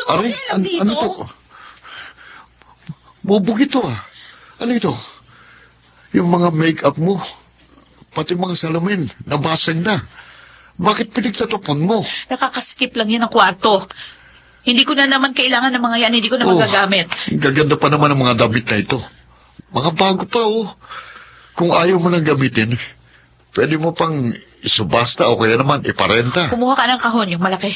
aray, ano to? Bubog ito ah. Ano ito? Yung mga make-up mo, pati mga salamin, nabasag na. Bakit pinagtatapon mo? Nakakaskip lang yan ang kwarto. Hindi ko na naman kailangan ng mga yan. Hindi ko na magagamit. Gaganda pa naman ang mga damit na ito. Mga bago pa oh. Kung ayaw mo nang gamitin, pwede mo pang isubasta o kaya naman iparenta. Kumuha ka ng kahon, yung malaki.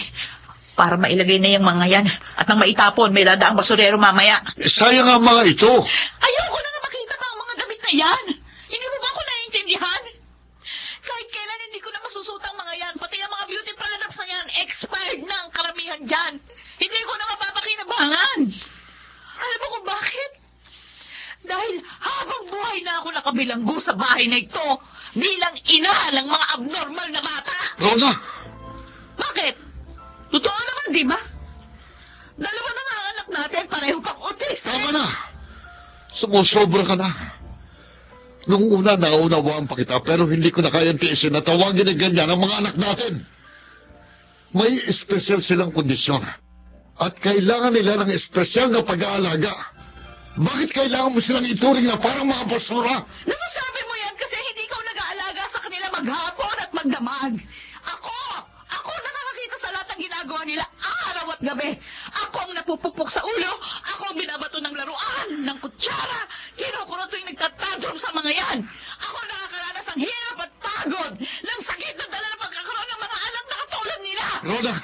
Para mailagay na yung mga yan. At nang maitapon, may dadaang basurero mamaya. Sayang ang mga ito. Ayoko na nga makita pa ang mga damit na yan. Hindi mo ba ako naiintindihan? Kahit kailan hindi ko na masusutang mga yan. Pati ang mga beauty products na yan, expired na ang karamihan dyan. Hindi ko na mapapakinabangan. Alam mo kung bakit? Dahil habang buhay na ako nakabilanggo sa bahay na ito bilang ina ng mga abnormal na bata. Rona! Bakit? Totoo naman, di ba? Dalawa na nga ang anak natin, pareho pang autistic. Tama na. Sumusobra ka na. Nung una, naunawaan pa kita, pero hindi ko na kayang tiisin na tawagin na ganyan ang mga anak natin. May espesyal silang kondisyon. At kailangan nila ng espesyal na pag-aalaga. Bakit kailangan mo silang ituring na parang mga basura? Nasasabi mo yan kasi hindi ikaw nag-aalaga sa kanila maghapon at magdamag. Ako nakakakita sa lahat ng ginagawa nila araw at gabi. Ako ang napupupok sa ulo. Ako ang binabato ng laruan, ng kutsara. Kinukuro tuwing nagtatantrum sa mga yan. Ako nakakaranas ng hirap at pagod ng sakit na dala ng pagkakaroon ng mga anak na katulad nila. Rhoda!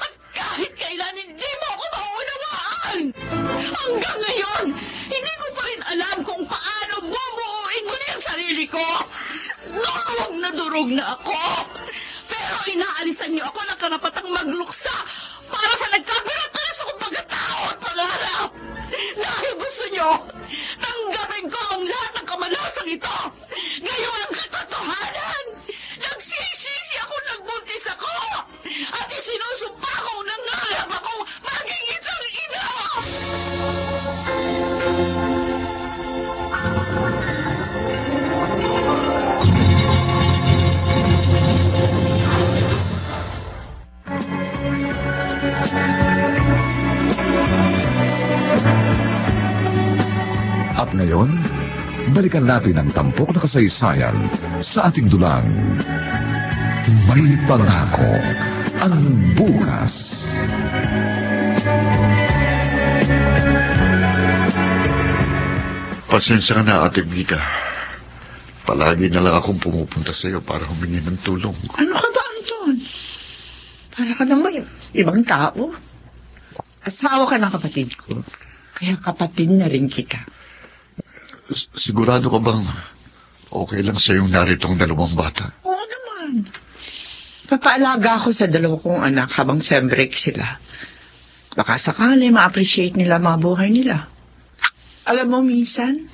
At kahit kailan hindi mo ako mauunawaan. Hanggang ngayon, hindi ko pa rin alam kung paano bubuuin ko na yung sarili ko. Durog na ako. Pero inaalisan niyo ako ng karapatang magluksa para sa nagkabirat-biras akong pagkatao at pangarap. Dahil gusto niyo, tanggapin ko ang lahat ng kamalasang ito. Ngayon ang katotohanan. ngayon, balikan natin ang tampok na kasaysayan sa ating dulang. May pangako ang bukas. Pasensya ka na, Ate Vida. Palagi na lang akong pumupunta sa iyo para humingi ng tulong. Ano ka ba, Anton? Para ka naman ibang tao. Asawa ka ng kapatid ko. Kaya kapatid na rin kita. Sigurado ka bang okay lang sa yung naritong dalawang bata? Oo naman. Papaalaga ako sa dalawa kong anak habang sa break sila. Baka sakali ma-appreciate nila mga buhay nila. Alam mo, minsan,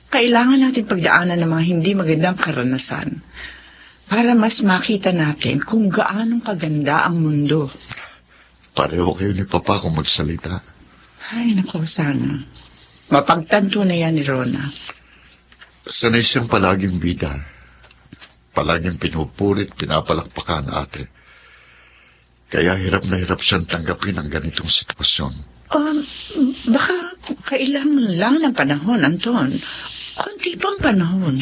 kailangan natin pagdaanan ng mga hindi magandang karanasan para mas makita natin kung gaano kaganda ang mundo. Pareho kayo ni Papa kung magsalita. Ay, naku, sana. Mapagtanto na yan ni Rona. Sanay siyang palaging bida. Palaging pinupurit, pinapalakpakan, Ate. Kaya hirap na hirap siyang tanggapin ang ganitong sitwasyon. Baka kailangan lang ng panahon, Anton. Kunti pang panahon.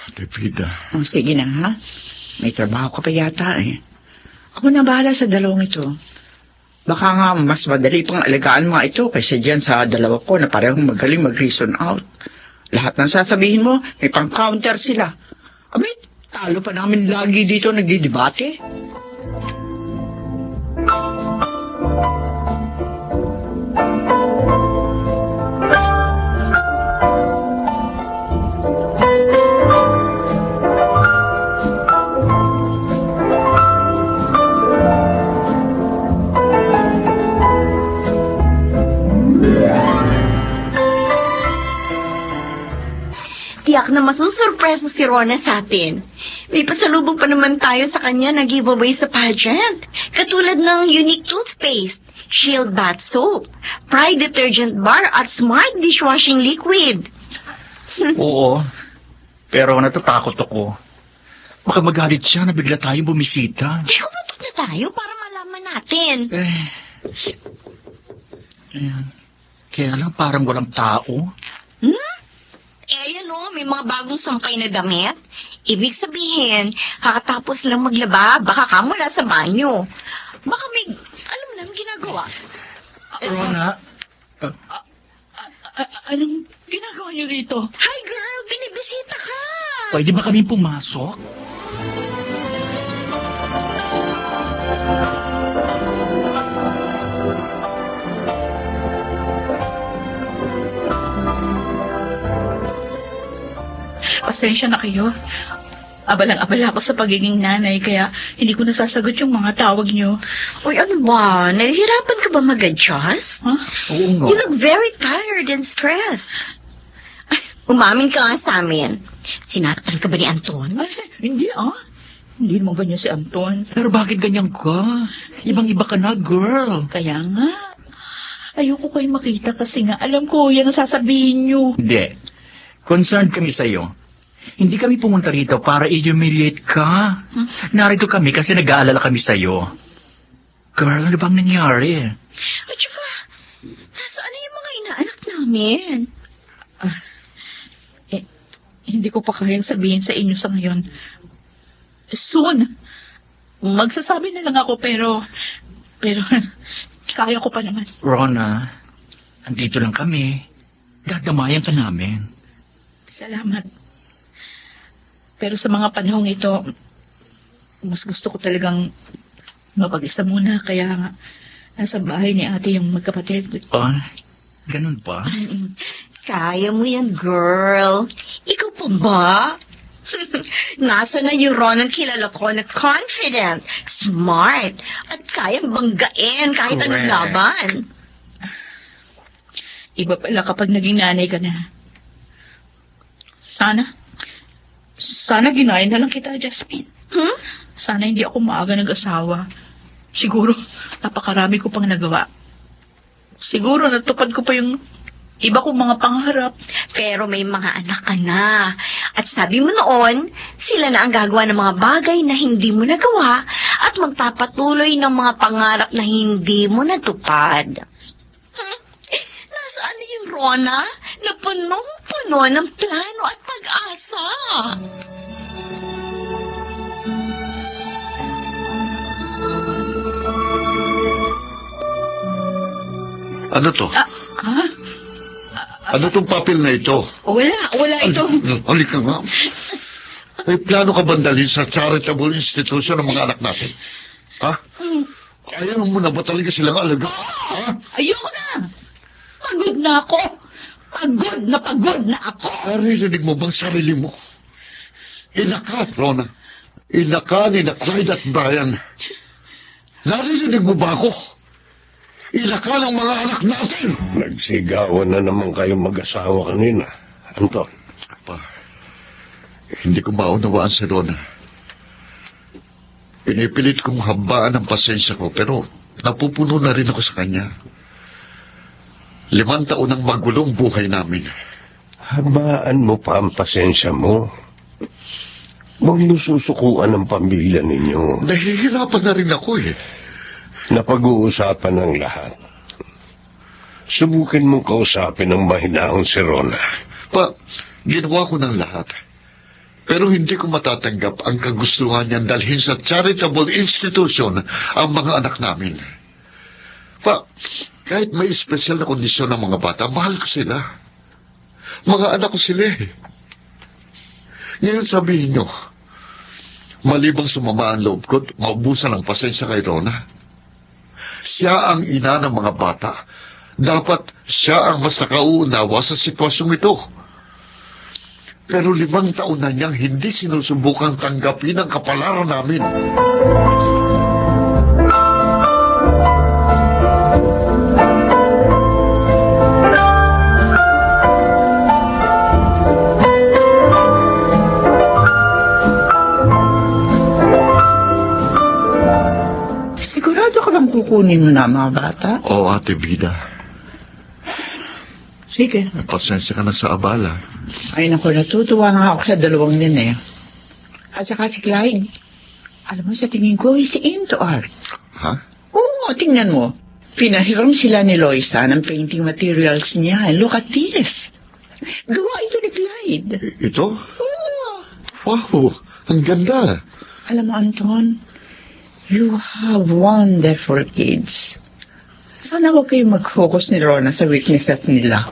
Ate Vida. Oh, sige na, ha? May trabaho ka pa yata, eh. Ako na bahala sa dalawang ito. Baka nga mas madali pang alagaan mga ito kaysa dyan sa dalawa ko na parehong magaling mag-reason out. Lahat ng sasabihin mo, may pang-counter sila. Abay, talo pa namin lagi dito nagdidebate. Tiyak na masusurpresa si Rona sa atin. May pasalubong pa naman tayo sa kanya na giveaway sa pageant. Katulad ng unique toothpaste, Shield Bath Soap, Pride Detergent Bar at Smart Dishwashing Liquid. Oo. Pero natatakot ako. Baka magalit siya na bigla tayong bumisita. Eh, humatok na tayo para malaman natin. Ayan. Kaya lang parang walang tao. Ayan o, may mga bagong sampay na damit. Ibig sabihin, kakatapos lang maglaba, baka kamula sa banyo. Baka may, alam mo na, ginagawa. Rona, anong ginagawa niyo dito? Hi girl, binibisita ka. Pwede ba kami pumasok? Pasensya na kayo. Abalang-abala ako sa pagiging nanay, kaya hindi ko nasasagot yung mga tawag niyo. Uy, ano ba? Nahihirapan ka ba mag-adjust? Huh? Oo nga. You look very tired and stressed. Ay, umamin ka nga sa amin. Sinaktan ka ba ni Anton? Ay, hindi Hindi naman ganyan si Anton. Pero bakit ganyan ka? Ibang-iba ka na, girl. Kaya nga. Ayoko kayo makita kasi nga alam ko yan ang sasabihin niyo. Hindi. Concerned kami sa'yo. Hindi kami pumunta rito para i-humiliate ka. Narito kami kasi nag-aalala kami sa'yo. Girl, ano bang nangyari? At saka, nasaan na yung mga inaanak namin? Hindi ko pa kayang sabihin sa inyo sa ngayon. Soon. Magsasabi na lang ako pero kaya ko pa naman. Rona, andito lang kami. Dadamayan ka namin. Salamat. Pero sa mga panahong ito, mas gusto ko talagang mapag-isa muna. Kaya nga, nasa bahay ni ate yung magkapatid. Ganun ba? Kaya mo yan, girl. Ikaw pa ba? Nasa na yung Ron ang kilala ko na confident, smart, at kayang banggain kahit anong laban. Iba pala kapag naging nanay ka na. Sana ginaya na lang kita, Jasmine. Sana hindi ako maaga nag-asawa. Siguro, napakarami ko pang nagawa. Siguro, natupad ko pa yung iba kong mga pangarap. Pero may mga anak ka na. At sabi mo noon, sila na ang gagawa ng mga bagay na hindi mo nagawa at magpapatuloy ng mga pangarap na hindi mo natupad. Nasaan na yung Rona na punong puno ng plano at pag-asa. Ano to? Ano tong papel na ito? Wala ito. Halika nga. May plano ka bandalhin sa charitable institution ng mga anak natin? Ha? Ayaw mo na ba talaga silang alaga? Ha? Ayoko na! Pagod na ako! Pagod na ako! Naririnig mo bang sarili mo? Ina ka, Rona. Ina ka ni Clyde at Brian. Naririnig mo ba ako? Ina ka ng mga anak natin! Nagsigawan na naman kayo mag-asawa kanina, Anton. Pa, hindi ko maunawaan si Rona. Pinipilit kong habaan ang pasensya ko, pero napupuno na rin ako sa kanya. 5 taon ang magulong buhay namin. Habaan mo pa ang pasensya mo. Huwag mo susukuan ang pamilya ninyo. Nahihirapan na rin ako eh. Napag-uusapan ng lahat. Subukin mong kausapin ng mahinaong si Rona. Pa, ginawa ko ng lahat. Pero hindi ko matatanggap ang kagustuhan niyang dalhin sa charitable institution ang mga anak namin. Pa, kahit may espesyal na kondisyon ng mga bata, mahal ko sila. Mga anak ko sila eh. Ngayon sabihin niyo, malibang sumama ang loob ko, maubusan ang pasensya kay Rona. Siya ang ina ng mga bata. Dapat siya ang mas nakauunawa sa sitwasyong ito. Pero 5 taon na niyang hindi sinusubukang tanggapin ang kapalaran namin. Sigurado ka bang kukunin mo na ang mga bata? Oo, Ate Vida. Sige. Pasensya ka na sa abala. Ay naku, natutuwa nga ako sa 2 yun eh. At saka si Clyde. Alam mo, sa tingin ko, he's into art. Ha? Oo, tingnan mo. Pinahiram sila ni Loisa ng painting materials niya. Look at this. Gawa ito ni Clyde. Ito? Oo. Wow, ang ganda. Alam mo, Anton, you have wonderful kids. Sana huwag kayong mag-focus ni Rona sa weaknesses nila.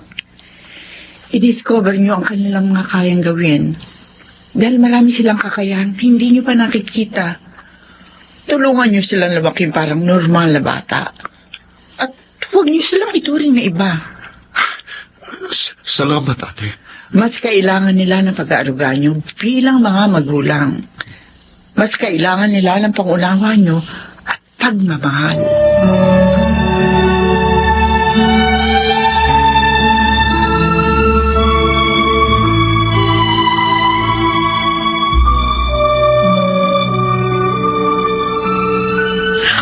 I-discover nyo ang kanilang mga kayang gawin. Dahil marami silang kakayahan, hindi nyo pa nakikita. Tulungan nyo silang lumaking parang normal na bata. At huwag nyo silang ituring na iba. Salamat, Ate. Mas kailangan nila ng pag-aaruga nyo bilang mga magulang. Mas kailangan nila ng pangunawa nyo at pagmamahal.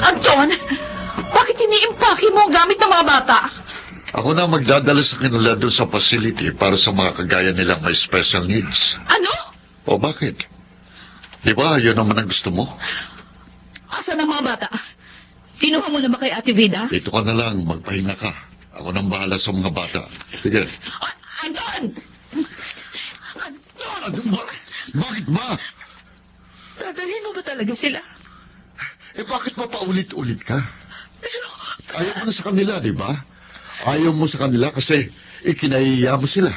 Anton! Bakit iniimpake mo gamit ng mga bata? Ako na magdadala sa kanila doon sa facility para sa mga kagaya nilang may special needs. Ano? O bakit? Di ba, yun naman ang gusto mo? Asan ang mga bata? Kinuha mo na ba kay Ate Vida? Dito ka na lang, magpahinga ka. Ako nang bahala sa mga bata. Sige. Anton! Bakit ba? Dadalhin mo ba talaga sila? Bakit ba paulit-ulit ka? Pero, Ayaw mo na sa kanila, di ba? Ayaw mo sa kanila kasi ikinahiya mo sila.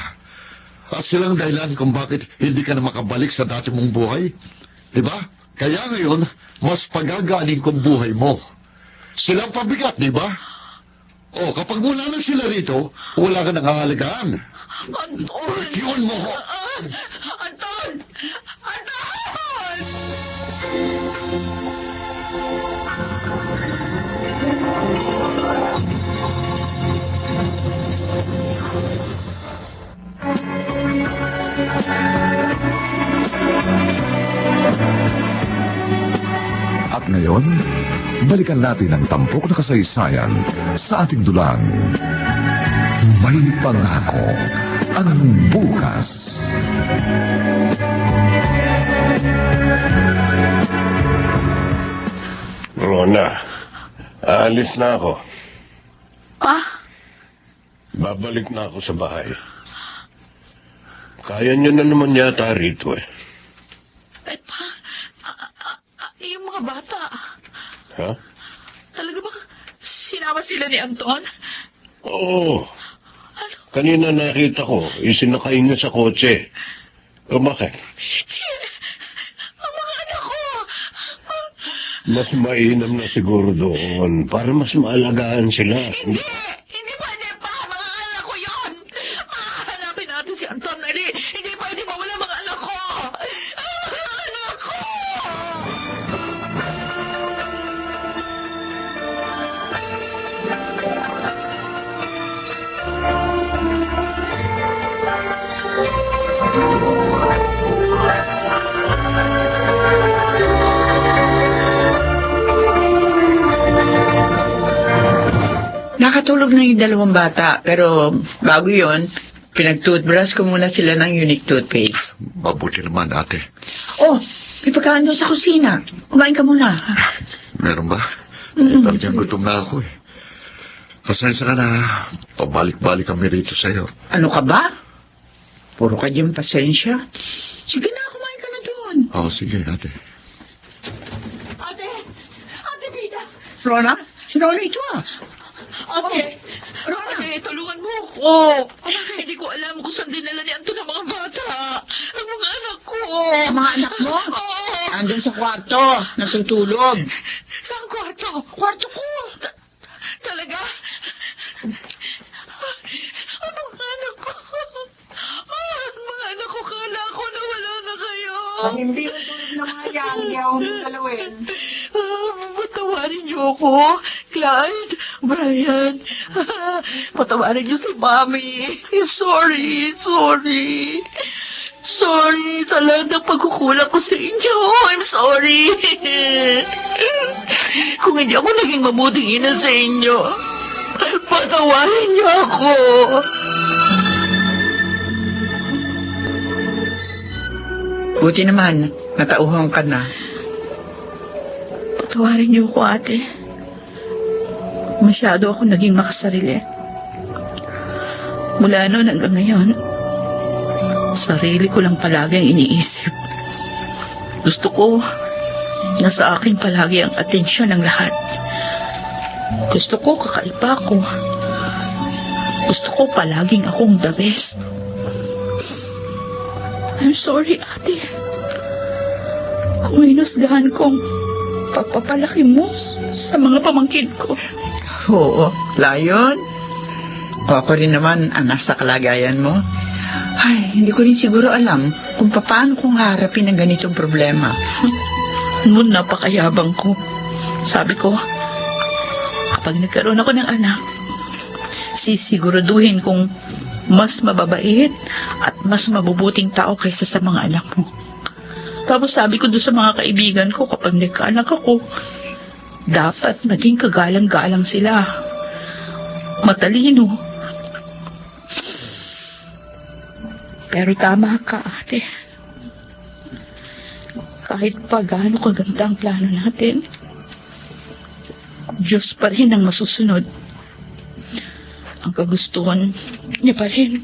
At silang dahilan kung bakit hindi ka na makabalik sa dati mong buhay. Di ba? Kaya ngayon, mas pagagaanin kong buhay mo. Silang pabigat, di ba? O, kapag wala na sila rito, wala ka nangangalagaan. Anton! Iwan mo ko. Anton! Anton! At ngayon, balikan natin ang tampok na kasaysayan sa ating dulang. May pangako ang bukas. Rona, aalis na ako. Ah? Babalik na ako sa bahay. Kaya nyo na naman yata rito eh. Eh, yung mga bata, Ha? talaga ba sinama sila ni Anton? Oo. Kanina nakita ko, isinakay niya sa kotse. O bakit? Ang mga anak ko! Mas mainam na siguro doon para mas maalagaan sila. Hindi pwede pa! Mga anak ko yun! Hanapin natin si Anton, Ali! Hindi pwede mawala mga anak ko! Mga anak ko! Nakatulog na yung dalawang bata, pero bago yon, pinag-toothbrush ko muna sila ng unique toothpaste. Mabuti naman, ate. Oh, may pagkain doon sa kusina. Kumain ka muna. Meron ba? Mm-mm. Talagang gutom na ako eh. Pasensya ka na. Pabalik-balik kami rito sa'yo. Ano ka ba? Puro ka diyang pasensya. Sige na, kumain ka na doon. Oo, sige, ate. Ate Pida! Rona? Si Rona ito ah. Ate! Ate, tulungan mo ako! Hindi ko alam kung saan dinala ni Anton ang mga bata. Ang mga anak ko! Ang mga anak mo? Oo! Andun sa kwarto, natutulog. Saan kwarto? Kwarto ko. Talaga? Ang mga anak ko! Ang mga anak ko, kala ko na wala na kayo! Hindi yung tulog na mga yan. Hindi ako galawin. Patawarin niyo ako, Clyde, Brian. Patawarin niyo si Mami. Sorry. Sorry sa lahat ng pagkukulang ko sa inyo. I'm sorry. Kung hindi ako naging mabuting ina sa inyo, patawarin niyo ako. Buti naman, natauhan ka na. Patawarin niyo ako, ate. Masyado ako naging makasarili. Mula noon hanggang ngayon, sarili ko lang palagi ang iniisip. Gusto ko na sa akin palagi ang atensyon ng lahat. Gusto ko kakaiba ko. Gusto ko palaging akong the best. I'm sorry, ate. Kung inusgahan kong pagpapalaki mo sa mga pamangkin ko. Oo, Lion. O ako rin naman ang nasa kalagayan mo. Ay, hindi ko rin siguro alam kung paano kong harapin ang ganitong problema. Noon napakayabang ko. Sabi ko, kapag nagkaroon ako ng anak, sisiguraduhin kong mas mababait at mas mabubuting tao kaysa sa mga anak mo. Tapos sabi ko doon sa mga kaibigan ko, kapag nagkaanak ako, dapat maging kagalang-galang sila. Matalino. Pero tama ka, ate. Kahit pa gaano kaganda ang plano natin, Diyos pa rin ang masusunod. Ang kagustuhan niya pa rin.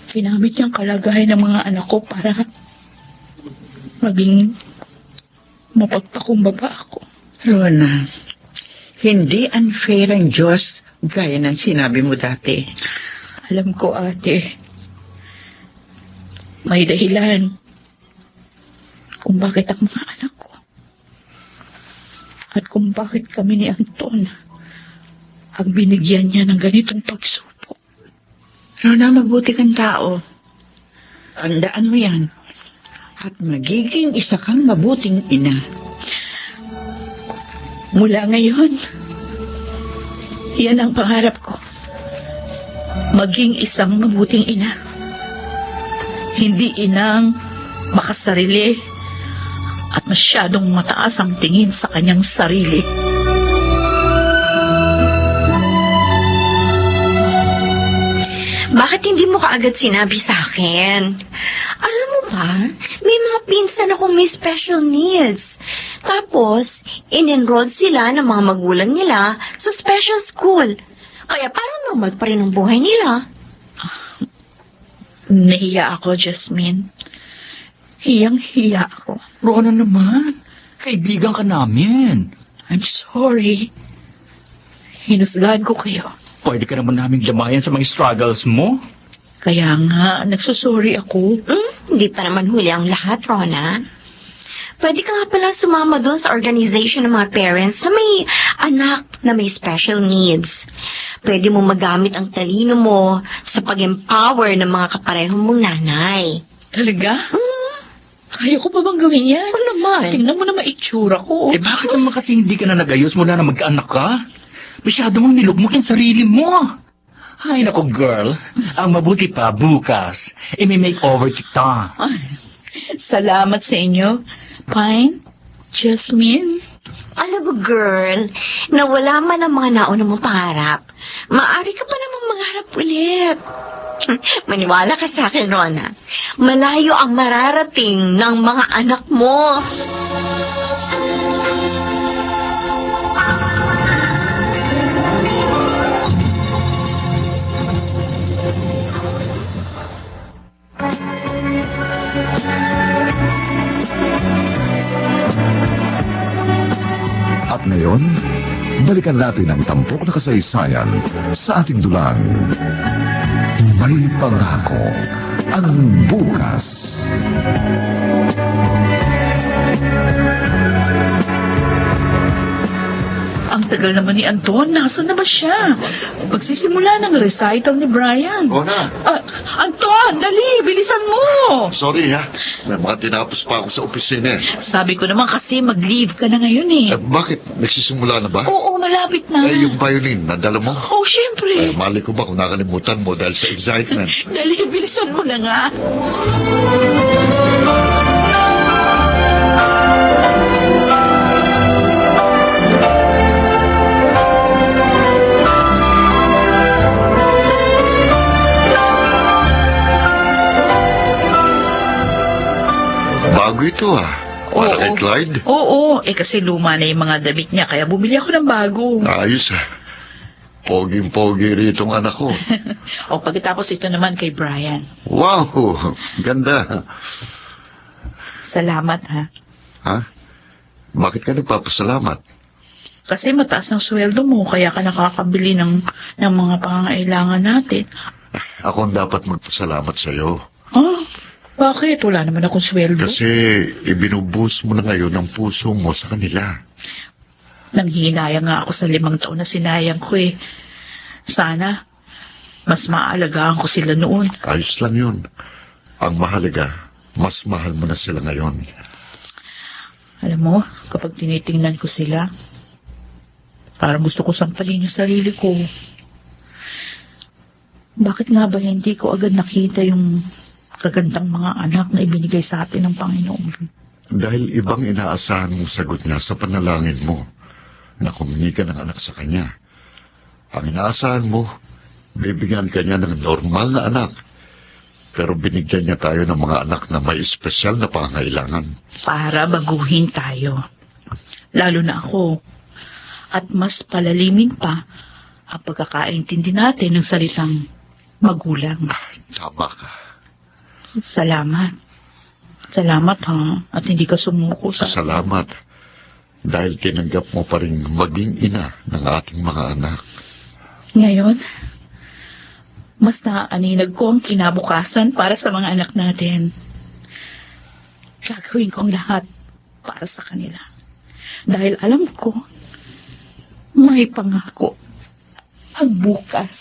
Ginamit niya ang kalagayan ng mga anak ko para maging mapagpakumbaba ako. Rona, hindi unfair ang Diyos gaya ng sinabi mo dati. Alam ko, ate. May dahilan kung bakit ang mga anak ko at kung bakit kami ni Anton ang binigyan niya ng ganitong pagsupok. Rona, mabuti kang tao. Tandaan mo yan. At magiging isa kang mabuting ina. Mula ngayon, yan ang pangarap ko. Maging isang mabuting ina. Hindi inang makasarili at masyadong mataas ang tingin sa kanyang sarili. Bakit hindi mo kaagad sinabi sa akin? Alam mo ba, may mga pinsan akong may special needs. Tapos, in-enroll sila ng mga magulang nila sa special school. Kaya parang normal pa rin ang buhay nila. Nahiya ako, Jasmine. Hiyang-hiya ako. Rona naman, kaibigan ka namin. I'm sorry. Hinusgahan ko kayo. Pwede ka naman naming jamayan sa mga struggles mo. Kaya nga, nagsusorry ako. Hindi pa naman huli ang lahat, Rona. Pwede ka nga pala sumama doon sa organization ng mga parents na may anak na may special needs. Pwede mo magamit ang talino mo sa pag-empower ng mga kapareho mong nanay. Talaga? Kaya ko pa bang gawin yan? Ano naman? Tingnan mo na maitsura ko. Eh bakit naman kasi hindi ka na nagayos mula na magkaanak ka? Masyado mong nilugmok yung sarili mo. Ay nako girl, ang mabuti pa bukas, may makeover kita. Ay, salamat sa inyo. Pine, Jasmine. Alam mo, girl, nawala man ang mga nauna mong pangarap, maaari ka pa namang mangarap ulit. Maniwala ka sa akin, Rona. Malayo ang mararating ng mga anak mo. At ngayon, balikan natin ang tampok na kasaysayan sa ating dulang. May pangako ang bukas. Ang tagal naman ni Anton. Nasaan na ba siya? Magsisimula ng recital ni Brian. Rona, Anton, dali, bilisan mo. sorry ha. May mga tinapos pa ako sa opisina. Sabi ko naman kasi mag-leave ka na ngayon eh. Bakit? Nagsisimula na ba? Oo, malapit na. Yung violin, nadala mo? Oh, syempre. Mali ko ba kung nakalimutan mo dahil sa excitement? Dali, bilisan mo na nga. Bago ito Para kay Clyde. Oo, kasi luma na yung mga damit niya, kaya bumili ako ng bago. Ayos Poging-pogi rito ang anak ko. O pagkatapos ito naman kay Brian. Wow, ganda. Salamat ha. Ha? Bakit ka nagpapasalamat? Kasi mataas ang sweldo mo, kaya ka nakakabili ng mga pangangailangan natin. Ako ang dapat magpasalamat sa'yo. Bakit? Wala naman akong sweldo. Kasi ibinubus mo na ngayon ang puso mo sa kanila. Nanghihinayang nga ako sa 5 taon na sinayang ko eh. Sana, mas maalagaan ko sila noon. Ayos lang yun. Ang mahalaga, mas mahal mo na sila ngayon. Alam mo, kapag tinitingnan ko sila, parang gusto ko sampalin yung sarili ko. Bakit nga ba hindi ko agad nakita yung kagandang mga anak na ibinigay sa atin ng Panginoon? Dahil ibang inaasahan mong sagot niya sa panalangin mo na kumingi ka ng anak sa kanya. Ang inaasahan mo, bibigyan ka niya ng normal na anak. Pero binigyan niya tayo ng mga anak na may espesyal na pangangailangan. Para baguhin tayo. Lalo na ako. At mas palalimin pa ang pagkakaintindi natin ng salitang magulang. Tama ka. Salamat. Salamat ha. At hindi ka sumuko sa... Salamat. Dahil tinanggap mo pa rin maging ina ng ating mga anak. Ngayon, mas naaaninag ko ang kinabukasan para sa mga anak natin. Gagawin ko ang lahat para sa kanila. Dahil alam ko, may pangako ang bukas.